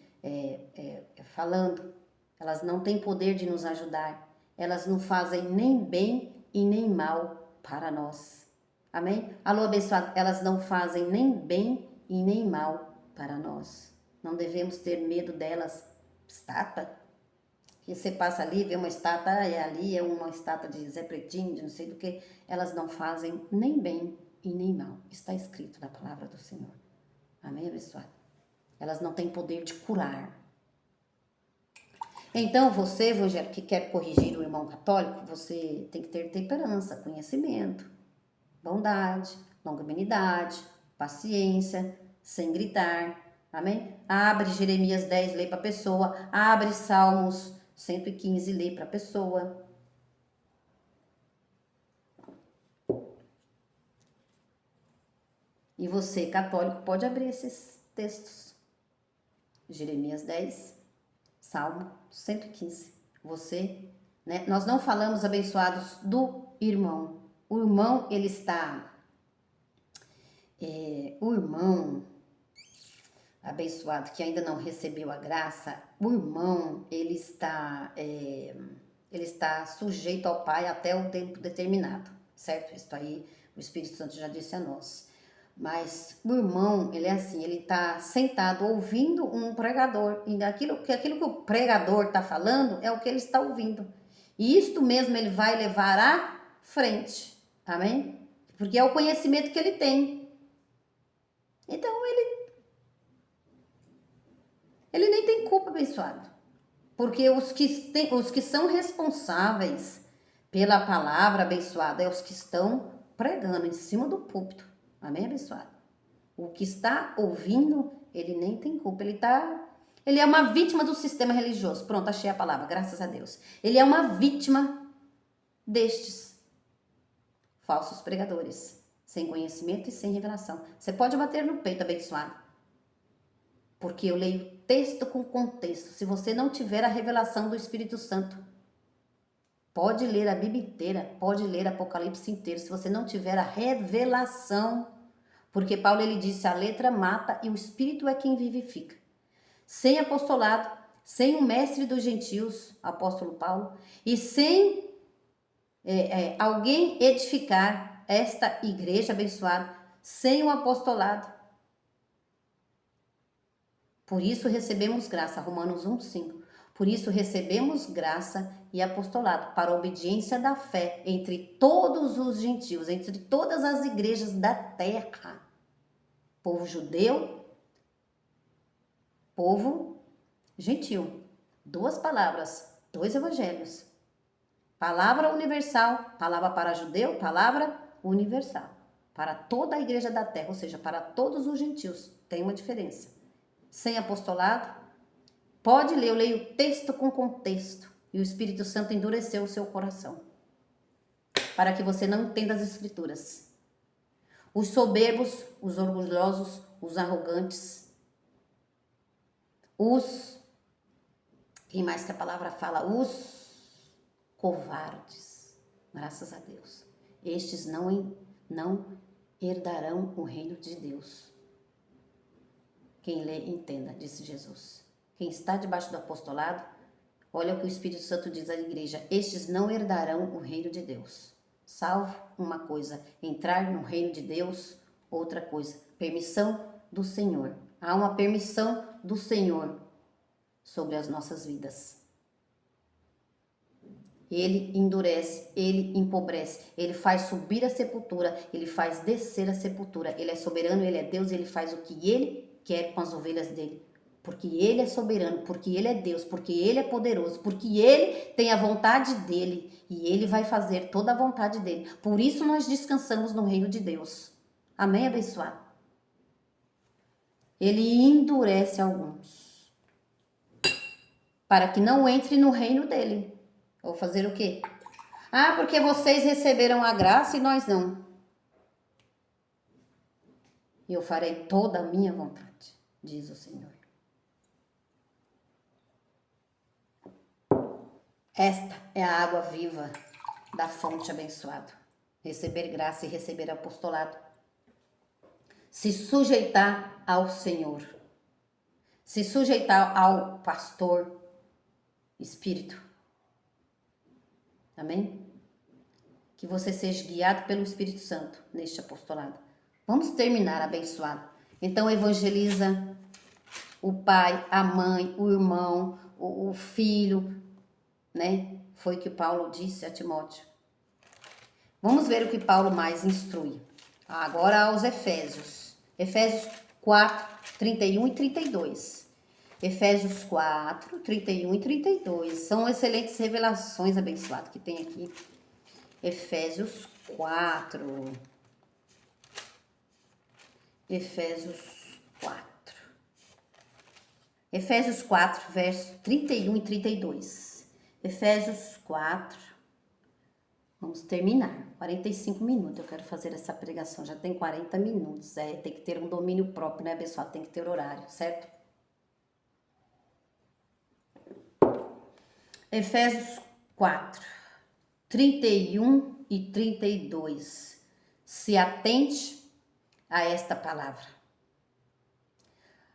falando. Elas não têm poder de nos ajudar. Elas não fazem nem bem e nem mal para nós. Amém? Alô, abençoado. Elas não fazem nem bem e nem mal para nós. Não devemos ter medo delas. Estátua? Que você passa ali, vê uma estátua, ali é uma estátua de Zé Pretinho, de não sei do que. Elas não fazem nem bem e nem mal. Está escrito na palavra do Senhor. Amém, abençoado? Elas não têm poder de curar. Então, você, evangélico, que quer corrigir o irmão católico, você tem que ter temperança, conhecimento, bondade, longanimidade, paciência, sem gritar. Amém? Abre Jeremias 10, lê para a pessoa. Abre Salmos 115, lê para a pessoa. E você, católico, pode abrir esses textos. Jeremias 10, Salmo 115. Você, né? Nós não falamos, abençoados, do irmão. O irmão, ele está... o irmão abençoado que ainda não recebeu a graça, o irmão, ele está sujeito ao Pai até o tempo determinado, certo? Isso aí o Espírito Santo já disse a nós. Mas o irmão, ele é assim, ele está sentado ouvindo um pregador, e aquilo que o pregador está falando é o que ele está ouvindo. E isto mesmo ele vai levar à frente, amém? Porque é o conhecimento que ele tem. Então ele nem tem culpa, abençoado. Porque os que são responsáveis pela palavra abençoada é os que estão pregando em cima do púlpito. Amém, abençoado? O que está ouvindo, ele nem tem culpa. Ele é uma vítima do sistema religioso. Pronto, achei a palavra, graças a Deus. Ele é uma vítima destes falsos pregadores, sem conhecimento e sem revelação. Você pode bater no peito, abençoado. Porque eu leio texto com contexto. Se você não tiver a revelação do Espírito Santo, pode ler a Bíblia inteira, pode ler Apocalipse inteiro. Se você não tiver a revelação, porque Paulo ele disse, a letra mata e o Espírito é quem vivifica. Sem apostolado, sem o mestre dos gentios, apóstolo Paulo, e sem alguém edificar esta igreja abençoada, sem o apostolado. Por isso recebemos graça, Romanos 1:5. Por isso recebemos graça e apostolado para a obediência da fé entre todos os gentios, entre todas as igrejas da terra. Povo judeu, povo gentil. 2 palavras, 2 evangelhos. Palavra universal, palavra para judeu, palavra universal. Para toda a igreja da terra, ou seja, para todos os gentios. Tem uma diferença. Sem apostolado, pode ler, eu leio texto com contexto. E o Espírito Santo endureceu o seu coração. Para que você não entenda as escrituras. Os soberbos, os orgulhosos, os arrogantes, quem mais que a palavra fala? Os covardes, graças a Deus. Estes não herdarão o reino de Deus. Quem lê, entenda, disse Jesus. Quem está debaixo do apostolado, olha o que o Espírito Santo diz à igreja, estes não herdarão o reino de Deus. Salvo uma coisa, entrar no reino de Deus, outra coisa, permissão do Senhor. Há uma permissão do Senhor sobre as nossas vidas. Ele endurece, ele empobrece, ele faz subir a sepultura, ele faz descer a sepultura. Ele é soberano, ele é Deus, ele faz o que ele quer com as ovelhas dele. Porque ele é soberano, porque ele é Deus, porque ele é poderoso, porque ele tem a vontade dele e ele vai fazer toda a vontade dele. Por isso nós descansamos no reino de Deus. Amém, abençoado? Ele endurece alguns para que não entre no reino dele. Vou fazer o quê? Ah, porque vocês receberam a graça e nós não. Eu farei toda a minha vontade, diz o Senhor. Esta é a água viva da fonte, abençoado. Receber graça e receber apostolado. Se sujeitar ao Senhor. Se sujeitar ao pastor Espírito. Amém? Que você seja guiado pelo Espírito Santo neste apostolado. Vamos terminar, abençoado. Então evangeliza o pai, a mãe, o irmão, o filho, né? Foi o que Paulo disse a Timóteo. Vamos ver o que Paulo mais instrui. Agora aos Efésios. Efésios 4, 31 e 32. Efésios 4, 31 e 32. São excelentes revelações, abençoado, que tem aqui. Efésios 4. Efésios 4. Efésios 4, versos 31 e 32. Efésios 4. Vamos terminar. 45 minutos. Eu quero fazer essa pregação. Já tem 40 minutos. Tem que ter um domínio próprio, né, pessoal? Tem que ter horário, certo? Efésios 4, 31 e 32. Se atente a esta palavra.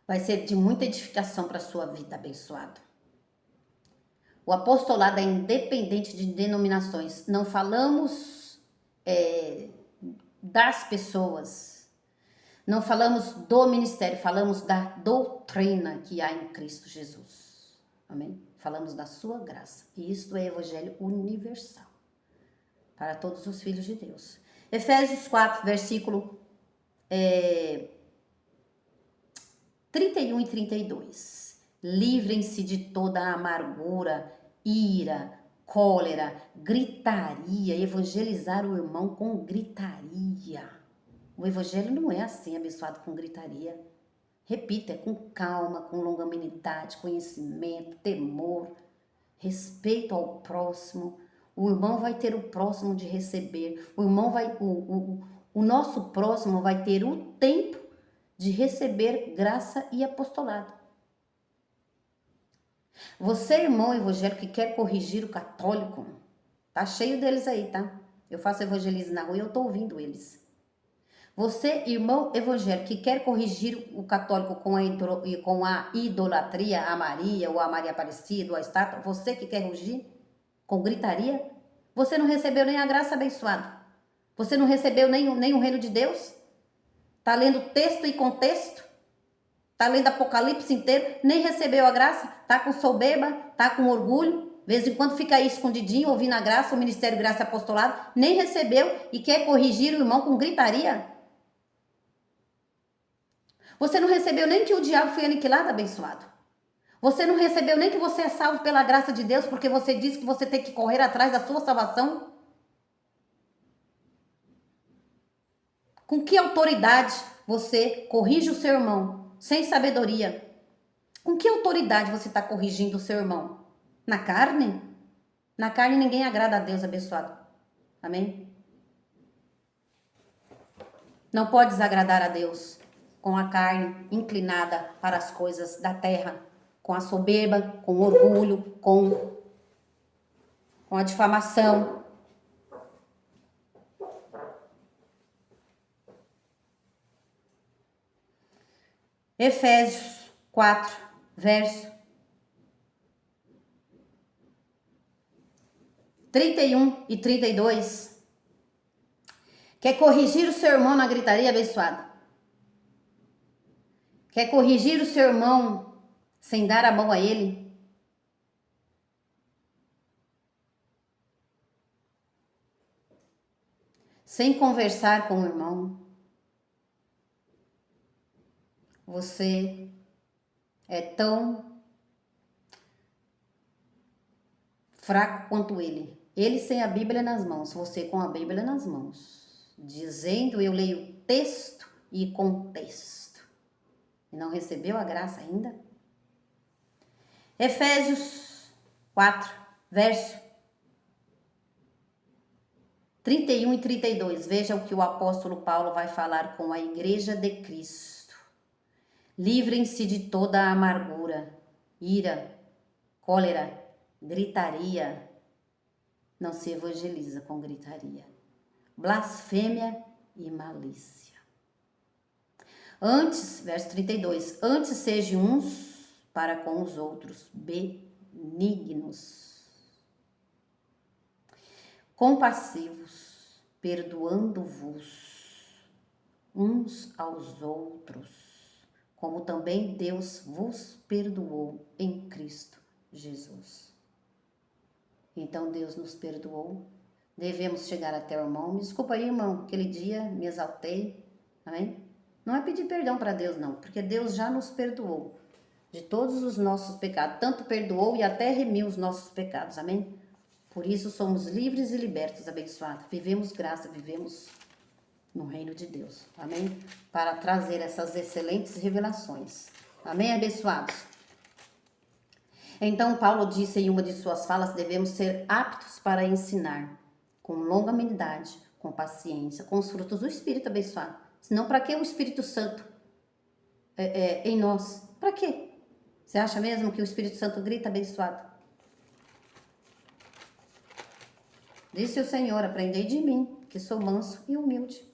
Vai ser de muita edificação para a sua vida, abençoado. O apostolado é independente de denominações. Não falamos das pessoas. Não falamos do ministério. Falamos da doutrina que há em Cristo Jesus. Amém? Falamos da sua graça. E isto é evangelho universal. Para todos os filhos de Deus. Efésios 4, versículo 31 e 32. Livrem-se de toda a amargura, ira, cólera, gritaria. Evangelizar o irmão com gritaria. O evangelho não é assim, abençoado, com gritaria. Repita, é com calma, com longanimidade, conhecimento, temor, respeito ao próximo. O irmão vai ter o próximo de receber. O irmão vai, o nosso próximo vai ter o tempo de receber graça e apostolado. Você, irmão evangélico, que quer corrigir o católico, tá cheio deles aí, tá? Eu faço evangelismo na rua e eu tô ouvindo eles. Você, irmão evangélico, que quer corrigir o católico com a idolatria a Maria, ou a Maria Aparecida, ou a estátua, você que quer corrigir com gritaria, você não recebeu nem a graça abençoada. Você não recebeu nem o reino de Deus? Tá lendo texto e contexto? Tá lendo Apocalipse inteiro? Nem recebeu a graça? Tá com soberba? Tá com orgulho? De vez em quando fica aí escondidinho, ouvindo a graça, o Ministério Graça e Apostolado, nem recebeu e quer corrigir o irmão com gritaria? Você não recebeu nem que o diabo foi aniquilado, abençoado. Você não recebeu nem que você é salvo pela graça de Deus, porque você disse que você tem que correr atrás da sua salvação? Com que autoridade você corrige o seu irmão sem sabedoria? Com que autoridade você está corrigindo o seu irmão? Na carne? Na carne ninguém agrada a Deus, abençoado. Amém? Não pode desagradar a Deus com a carne inclinada para as coisas da terra, com a soberba, com o orgulho, com a difamação. Efésios 4, verso 31 e 32. Quer corrigir o seu irmão na gritaria, abençoado? Quer corrigir o seu irmão sem dar a mão a ele? Sem conversar com o irmão? Você é tão fraco quanto ele. Ele sem a Bíblia nas mãos, você com a Bíblia nas mãos. Dizendo, eu leio texto e contexto. E não recebeu a graça ainda? Efésios 4, verso 31 e 32. Veja o que o apóstolo Paulo vai falar com a igreja de Cristo. Livrem-se de toda a amargura, ira, cólera, gritaria. não se evangeliza com gritaria, blasfêmia e malícia. Antes, verso 32, antes sejam uns para com os outros benignos, compassivos, perdoando-vos uns aos outros, como também Deus vos perdoou em Cristo Jesus. Então Deus nos perdoou. Devemos chegar até o irmão. Me desculpa aí, irmão, aquele dia me exaltei. Amém? Não é pedir perdão para Deus, não, porque Deus já nos perdoou de todos os nossos pecados. Tanto perdoou e até remiu os nossos pecados. Amém? Por isso somos livres e libertos, abençoados. Vivemos graça, vivemos no reino de Deus. Amém? Para trazer essas excelentes revelações. Amém, abençoados? Então, Paulo disse em uma de suas falas, devemos ser aptos para ensinar, com longanimidade, com paciência, com os frutos do Espírito, abençoado. Senão, para que o Espírito Santo em nós? Para quê? Você acha mesmo que o Espírito Santo grita, abençoado? Disse o Senhor, aprendei de mim, que sou manso e humilde.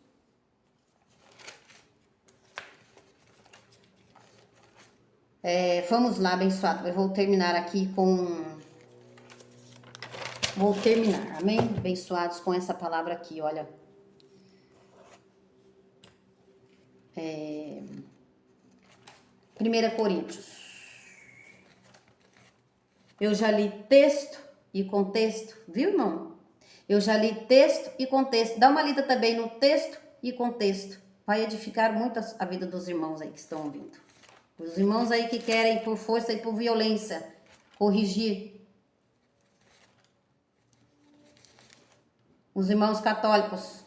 Vamos lá, abençoado. Eu vou terminar aqui Vou terminar, amém? Abençoados com essa palavra aqui, olha. 1 Coríntios. Eu já li texto e contexto, viu, irmão? Eu já li texto e contexto. Dá uma lida também no texto e contexto. Vai edificar muito a vida dos irmãos aí que estão ouvindo. Os irmãos aí que querem por força e por violência corrigir. Os irmãos católicos.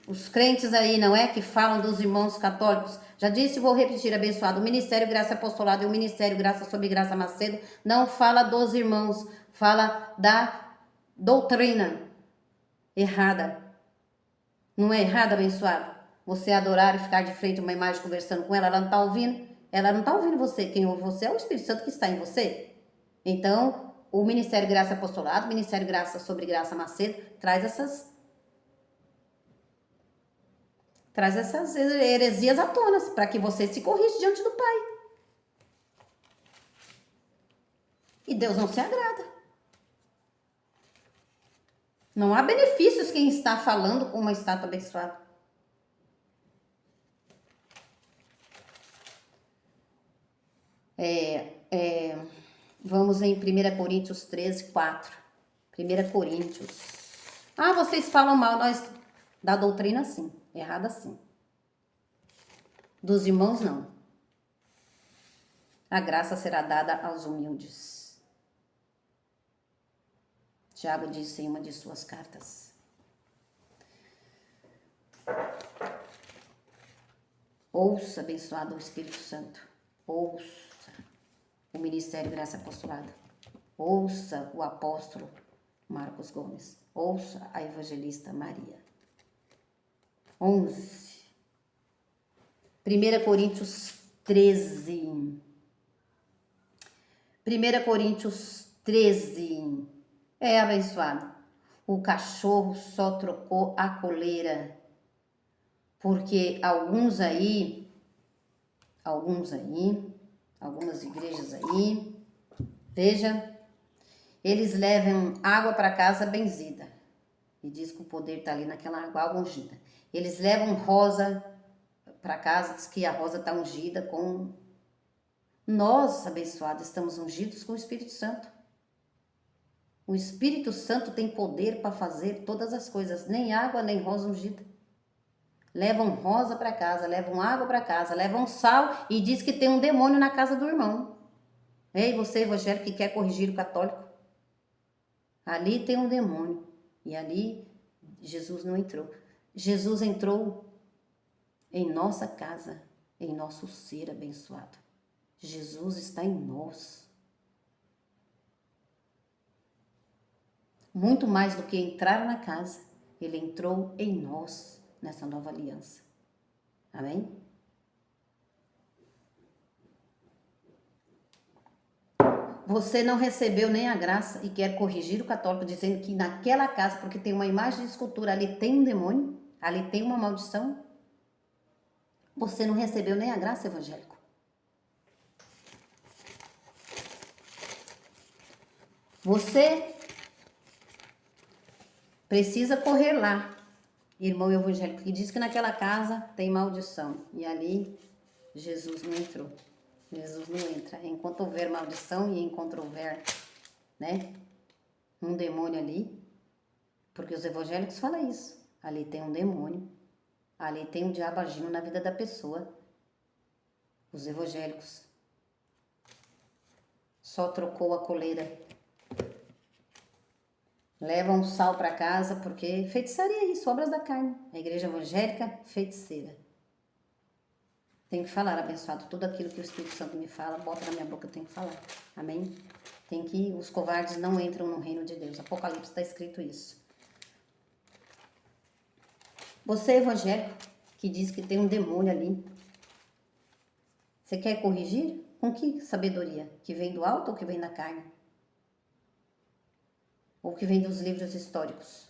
Os crentes aí, não é? Que falam dos irmãos católicos. Já disse e vou repetir, abençoado. O Ministério Graça Apostolado e o Ministério Graça sobre Graça Macedo não fala dos irmãos. Fala da doutrina errada. Não é errado, abençoado? Você adorar e ficar de frente a uma imagem conversando com ela, ela não está ouvindo? Ela não está ouvindo você. Quem ouve você é o Espírito Santo que está em você. Então, o Ministério Graça Apostolado, o Ministério Graça sobre Graça Macedo, traz essas heresias à tona, para que você se corrija diante do Pai. E Deus não se agrada. Não há benefícios quem está falando com uma estátua abençoada. Vamos em 1 Coríntios 13, 4. 1 Coríntios. Ah, vocês falam mal da doutrina, sim. Errada, sim. Dos irmãos, não. A graça será dada aos humildes. Tiago disse em uma de suas cartas. Ouça, abençoado o Espírito Santo. Ouça o Ministério Graça Apostolada. Ouça o apóstolo Marcos Gomes. Ouça a evangelista Maria. 11. 1 Coríntios 13. 1 Coríntios 13. Abençoado. O cachorro só trocou a coleira. Porque algumas igrejas aí, veja, eles levam água para casa benzida. E diz que o poder está ali naquela água ungida. Eles levam rosa para casa, diz que a rosa está ungida com... Nós, abençoados, estamos ungidos com o Espírito Santo. O Espírito Santo tem poder para fazer todas as coisas, nem água, nem rosa ungida. Levam rosa para casa, levam água para casa, levam sal e diz que tem um demônio na casa do irmão. Ei, você evangélico que quer corrigir o católico? Ali tem um demônio e ali Jesus não entrou. Jesus entrou em nossa casa, em nosso ser abençoado. Jesus está em nós. Muito mais do que entrar na casa, ele entrou em nós nessa nova aliança. Amém? Você não recebeu nem a graça e quer corrigir o católico dizendo que naquela casa, porque tem uma imagem de escultura, ali tem um demônio, ali tem uma maldição. Você não recebeu nem a graça, evangélico. Você precisa correr lá, irmão evangélico, que diz que naquela casa tem maldição. E ali Jesus não entrou. Jesus não entra. Enquanto houver maldição e enquanto houver, né, um demônio ali, porque os evangélicos falam isso. Ali tem um demônio, ali tem um diabo agindo na vida da pessoa. Os evangélicos só trocou a coleira. Levam sal para casa porque feitiçaria é isso, obras da carne. A igreja evangélica, feiticeira. Tem que falar, abençoado, tudo aquilo que o Espírito Santo me fala, bota na minha boca, eu tenho que falar. Amém? Os covardes não entram no reino de Deus. Apocalipse está escrito isso. Você evangélico que diz que tem um demônio ali, você quer corrigir? Com que sabedoria? Que vem do alto ou que vem da carne? Ou que vem dos livros históricos?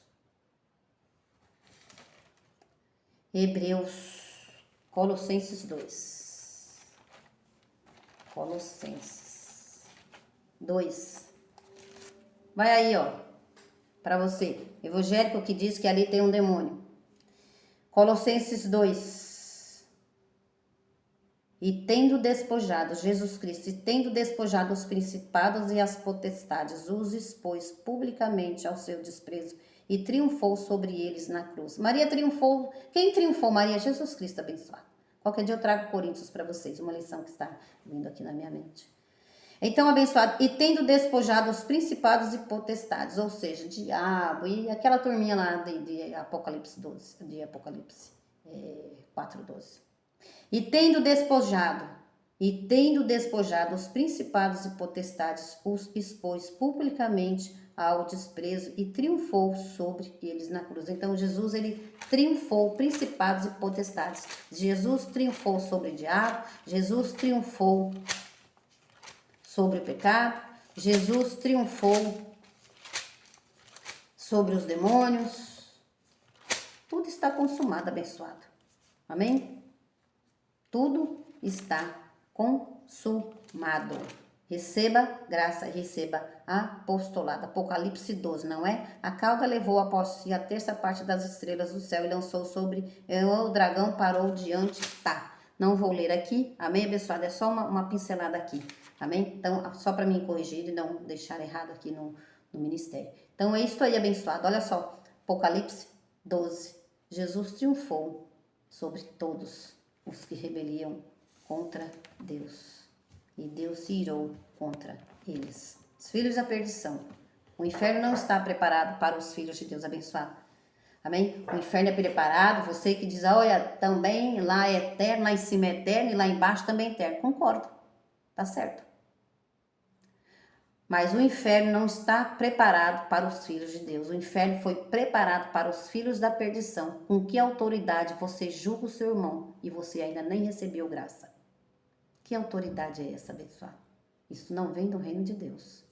Colossenses 2. Colossenses 2. Vai aí, ó, para você, evangélico que diz que ali tem um demônio. Colossenses 2. E tendo despojado Jesus Cristo, e tendo despojado os principados e as potestades, os expôs publicamente ao seu desprezo e triunfou sobre eles na cruz. Maria triunfou. Quem triunfou? Maria, Jesus Cristo abençoado. Qualquer dia eu trago Coríntios para vocês, uma lição que está vindo aqui na minha mente. Então, abençoado, e tendo despojado os principados e potestades, ou seja, diabo e aquela turminha lá de Apocalipse 12, de Apocalipse 4:12. E tendo despojado os principados e potestades, os expôs publicamente ao desprezo e triunfou sobre eles na cruz. Então, Jesus, ele triunfou principados e potestades. Jesus triunfou sobre o diabo, Jesus triunfou sobre o pecado, Jesus triunfou sobre os demônios. Tudo está consumado, abençoado. Amém? Tudo está consumado. Receba graça, receba apostolado. Apocalipse 12, não é? A cauda levou após si a terça parte das estrelas do céu e lançou sobre o dragão, parou diante. Tá. Não vou ler aqui. Amém, abençoado? É só uma pincelada aqui. Amém? Então, só para me corrigir e não deixar errado aqui no ministério. Então, é isso aí, abençoado. Olha só. Apocalipse 12. Jesus triunfou sobre todos os que rebeliam contra Deus. E Deus se irou contra eles. Os filhos da perdição. O inferno não está preparado para os filhos de Deus, abençoado. Amém? O inferno é preparado. Você que diz, olha, também lá é eterno, lá em cima é eterno e lá embaixo também é eterno. Concordo. Tá certo. Mas o inferno não está preparado para os filhos de Deus. O inferno foi preparado para os filhos da perdição. Com que autoridade você julga o seu irmão e você ainda nem recebeu graça? Que autoridade é essa, abençoado? Isso não vem do reino de Deus.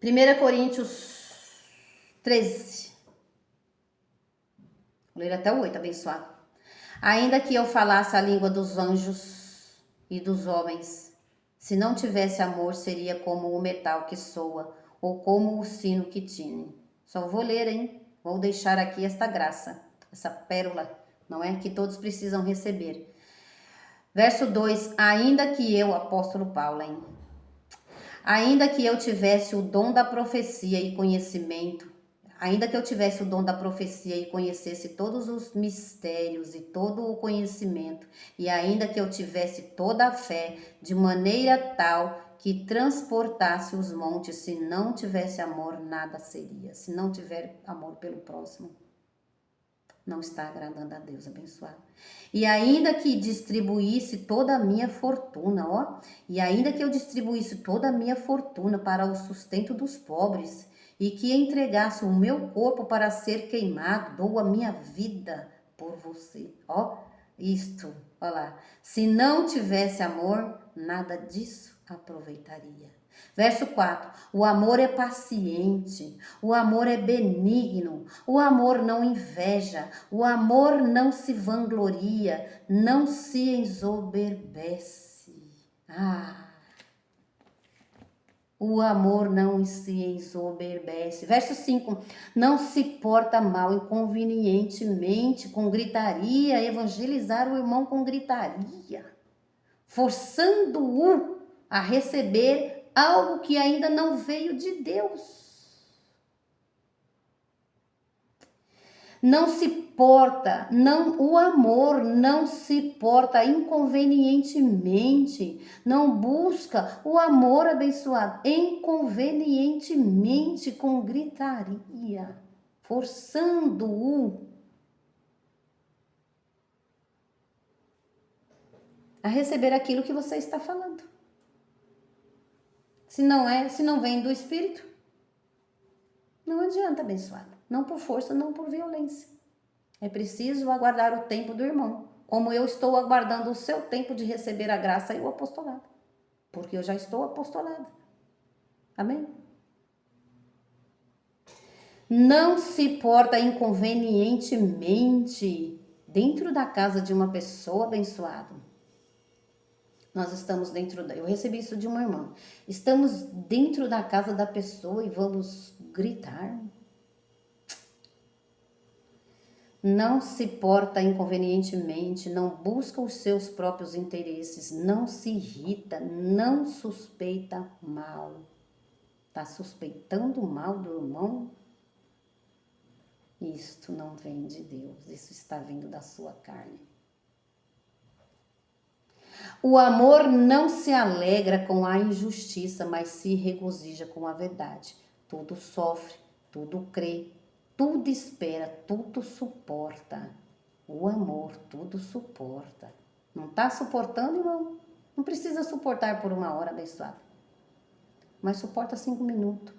1 Coríntios 13. Vou ler até o 8, abençoado. Ainda que eu falasse a língua dos anjos e dos homens, se não tivesse amor, seria como o metal que soa, ou como o sino que tine. Só vou ler, hein? Vou deixar aqui esta graça, essa pérola, não é? Que todos precisam receber. Verso 2, ainda que eu, apóstolo Paulo, hein? Ainda que eu tivesse o dom da profecia e conhecimento, ainda que eu tivesse o dom da profecia e conhecesse todos os mistérios e todo o conhecimento, e ainda que eu tivesse toda a fé, de maneira tal que transportasse os montes, se não tivesse amor, nada seria. Se não tiver amor pelo próximo, não está agradando a Deus, abençoado. E ainda que distribuísse toda a minha fortuna, ó, e ainda que eu distribuísse toda a minha fortuna para o sustento dos pobres, e que entregasse o meu corpo para ser queimado, dou a minha vida por você. Ó, isto, olha lá. Se não tivesse amor, nada disso aproveitaria. Verso 4, o amor é paciente, o amor é benigno, o amor não inveja, o amor não se vangloria, não se ensoberbece. O amor não se ensoberbece. Verso 5, não se porta mal inconvenientemente, com gritaria, evangelizar o irmão com gritaria, forçando-o a receber algo que ainda não veio de Deus. Não se porta, o amor não se porta inconvenientemente, não busca o amor abençoado inconvenientemente, com gritaria, forçando-o a receber aquilo que você está falando. Se não vem do Espírito, não adianta, abençoado. Não por força, não por violência. É preciso aguardar o tempo do irmão, como eu estou aguardando o seu tempo de receber a graça e o apostolado, porque eu já estou apostolada. Amém? Não se porta inconvenientemente dentro da casa de uma pessoa abençoada. Nós estamos eu recebi isso de uma irmã. Estamos dentro da casa da pessoa e vamos gritar. Não se porta inconvenientemente, não busca os seus próprios interesses, não se irrita, não suspeita mal. Está suspeitando mal do irmão? Isto não vem de Deus, isso está vindo da sua carne. O amor não se alegra com a injustiça, mas se regozija com a verdade. Tudo sofre, tudo crê, tudo espera, tudo suporta. O amor tudo suporta. Não está suportando, irmão? Não precisa suportar por 1 hora, abençoado. Mas suporta 5 minutos.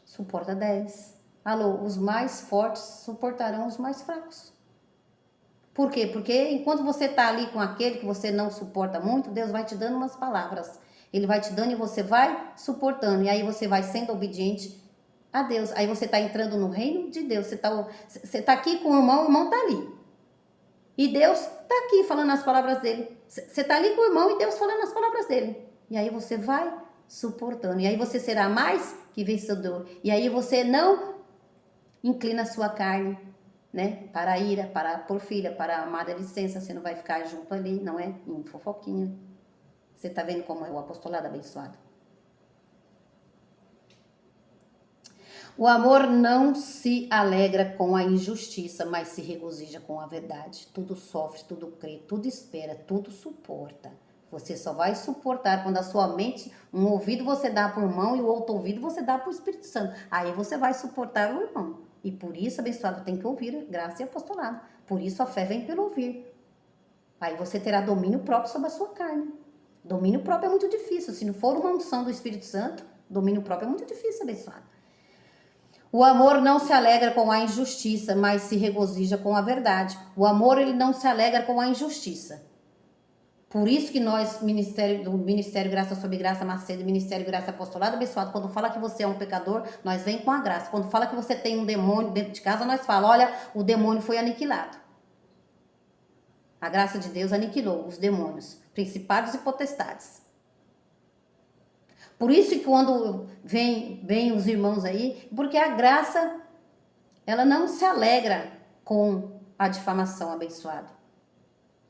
Suporta 10. Alô, os mais fortes suportarão os mais fracos. Por quê? Porque enquanto você está ali com aquele que você não suporta muito, Deus vai te dando umas palavras. Ele vai te dando e você vai suportando. E aí você vai sendo obediente a Deus. Aí você está entrando no reino de Deus. Você tá aqui com o irmão está ali. E Deus está aqui falando as palavras dele. Você está ali com o irmão e Deus falando as palavras dele. E aí você vai suportando. E aí você será mais que vencedor. E aí você não inclina a sua carne, né? Para a ira, para a porfia, para a amada licença. Você não vai ficar junto ali, não é? Em fofoquinha. Você está vendo como é o apostolado abençoado? O amor não se alegra com a injustiça, mas se regozija com a verdade. Tudo sofre, tudo crê, tudo espera, tudo suporta. Você só vai suportar quando a sua mente, um ouvido você dá para o irmão e o outro ouvido você dá para o Espírito Santo. Aí você vai suportar o irmão. E por isso, abençoado, tem que ouvir graça e apostolado. Por isso a fé vem pelo ouvir. Aí você terá domínio próprio sobre a sua carne. Domínio próprio é muito difícil. Se não for uma unção do Espírito Santo, domínio próprio é muito difícil, abençoado. O amor não se alegra com a injustiça, mas se regozija com a verdade. O amor, ele não se alegra com a injustiça. Por isso que nós, Ministério Graça sobre Graça Macedo, Ministério Graça Apostolado Abençoado, quando fala que você é um pecador, nós vem com a graça. Quando fala que você tem um demônio dentro de casa, nós fala, olha, o demônio foi aniquilado. A graça de Deus aniquilou os demônios, principados e potestades. Por isso que quando vem os irmãos aí, porque a graça, ela não se alegra com a difamação, abençoado,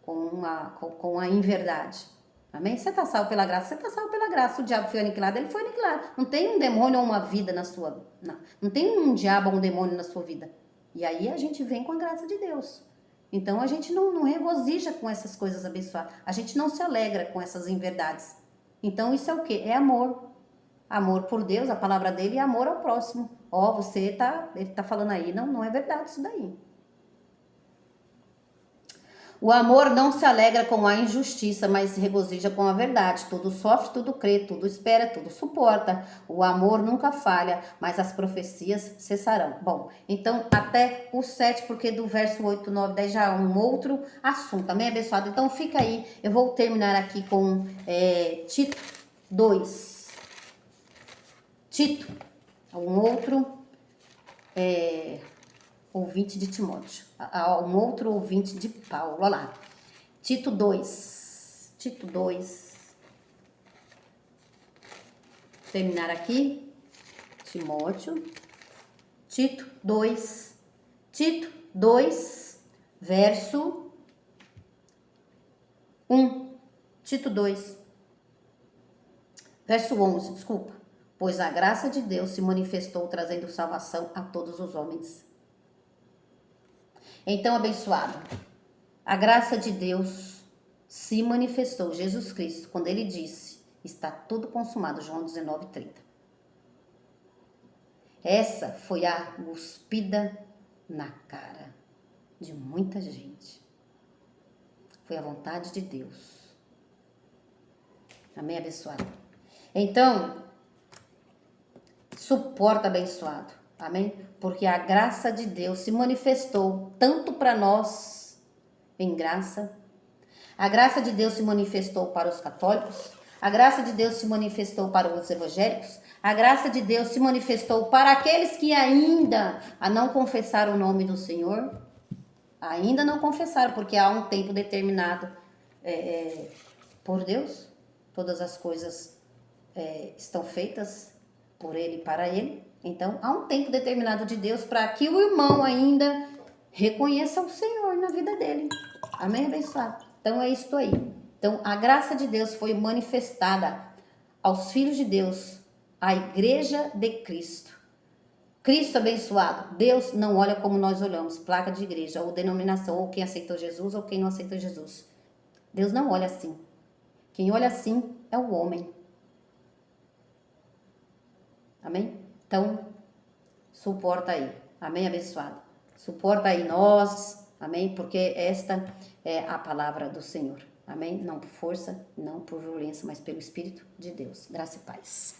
com a inverdade. Amém? Você está salvo pela graça, você está salvo pela graça. O diabo foi aniquilado, ele foi aniquilado. Não tem um demônio ou uma vida na sua... Não tem um diabo ou um demônio na sua vida. E aí a gente vem com a graça de Deus. Então a gente não regozija com essas coisas abençoadas. A gente não se alegra com essas inverdades. Então isso é o quê? É amor. Amor por Deus, a palavra dele, e amor ao próximo. Ó, ele tá falando aí, não é verdade isso daí. O amor não se alegra com a injustiça, mas se regozija com a verdade. Tudo sofre, tudo crê, tudo espera, tudo suporta. O amor nunca falha, mas as profecias cessarão. Bom, então até o 7, porque do verso 8, 9, 10 já é um outro assunto, amém, abençoado? Então fica aí, eu vou terminar aqui com Tito 2. Tito, um outro ouvinte de Timóteo, um outro ouvinte de Paulo, olha lá. Tito 2, terminar aqui, Timóteo, Tito 2, verso 1, Tito 2, verso 11, desculpa. Pois a graça de Deus se manifestou trazendo salvação a todos os homens. Então, abençoado, a graça de Deus se manifestou, Jesus Cristo, quando ele disse, está tudo consumado, João 19:30. Essa foi a cuspida na cara de muita gente. Foi a vontade de Deus. Amém, abençoado? Então, suporta, abençoado. Amém? Porque a graça de Deus se manifestou tanto para nós em graça. A graça de Deus se manifestou para os católicos. A graça de Deus se manifestou para os evangélicos. A graça de Deus se manifestou para aqueles que ainda não confessaram o nome do Senhor. Ainda não confessaram, porque há um tempo determinado por Deus. Todas as coisas estão feitas por Ele e para Ele. Então, há um tempo determinado de Deus para que o irmão ainda reconheça o Senhor na vida dele. Amém, abençoado? Então, é isso aí. Então, a graça de Deus foi manifestada aos filhos de Deus, à igreja de Cristo. Cristo abençoado. Deus não olha como nós olhamos, placa de igreja, ou denominação, ou quem aceitou Jesus, ou quem não aceitou Jesus. Deus não olha assim. Quem olha assim é o homem. Amém? Então, suporta aí. Amém, abençoado? Suporta aí nós. Amém? Porque esta é a palavra do Senhor. Amém? Não por força, não por violência, mas pelo Espírito de Deus. Graça e paz.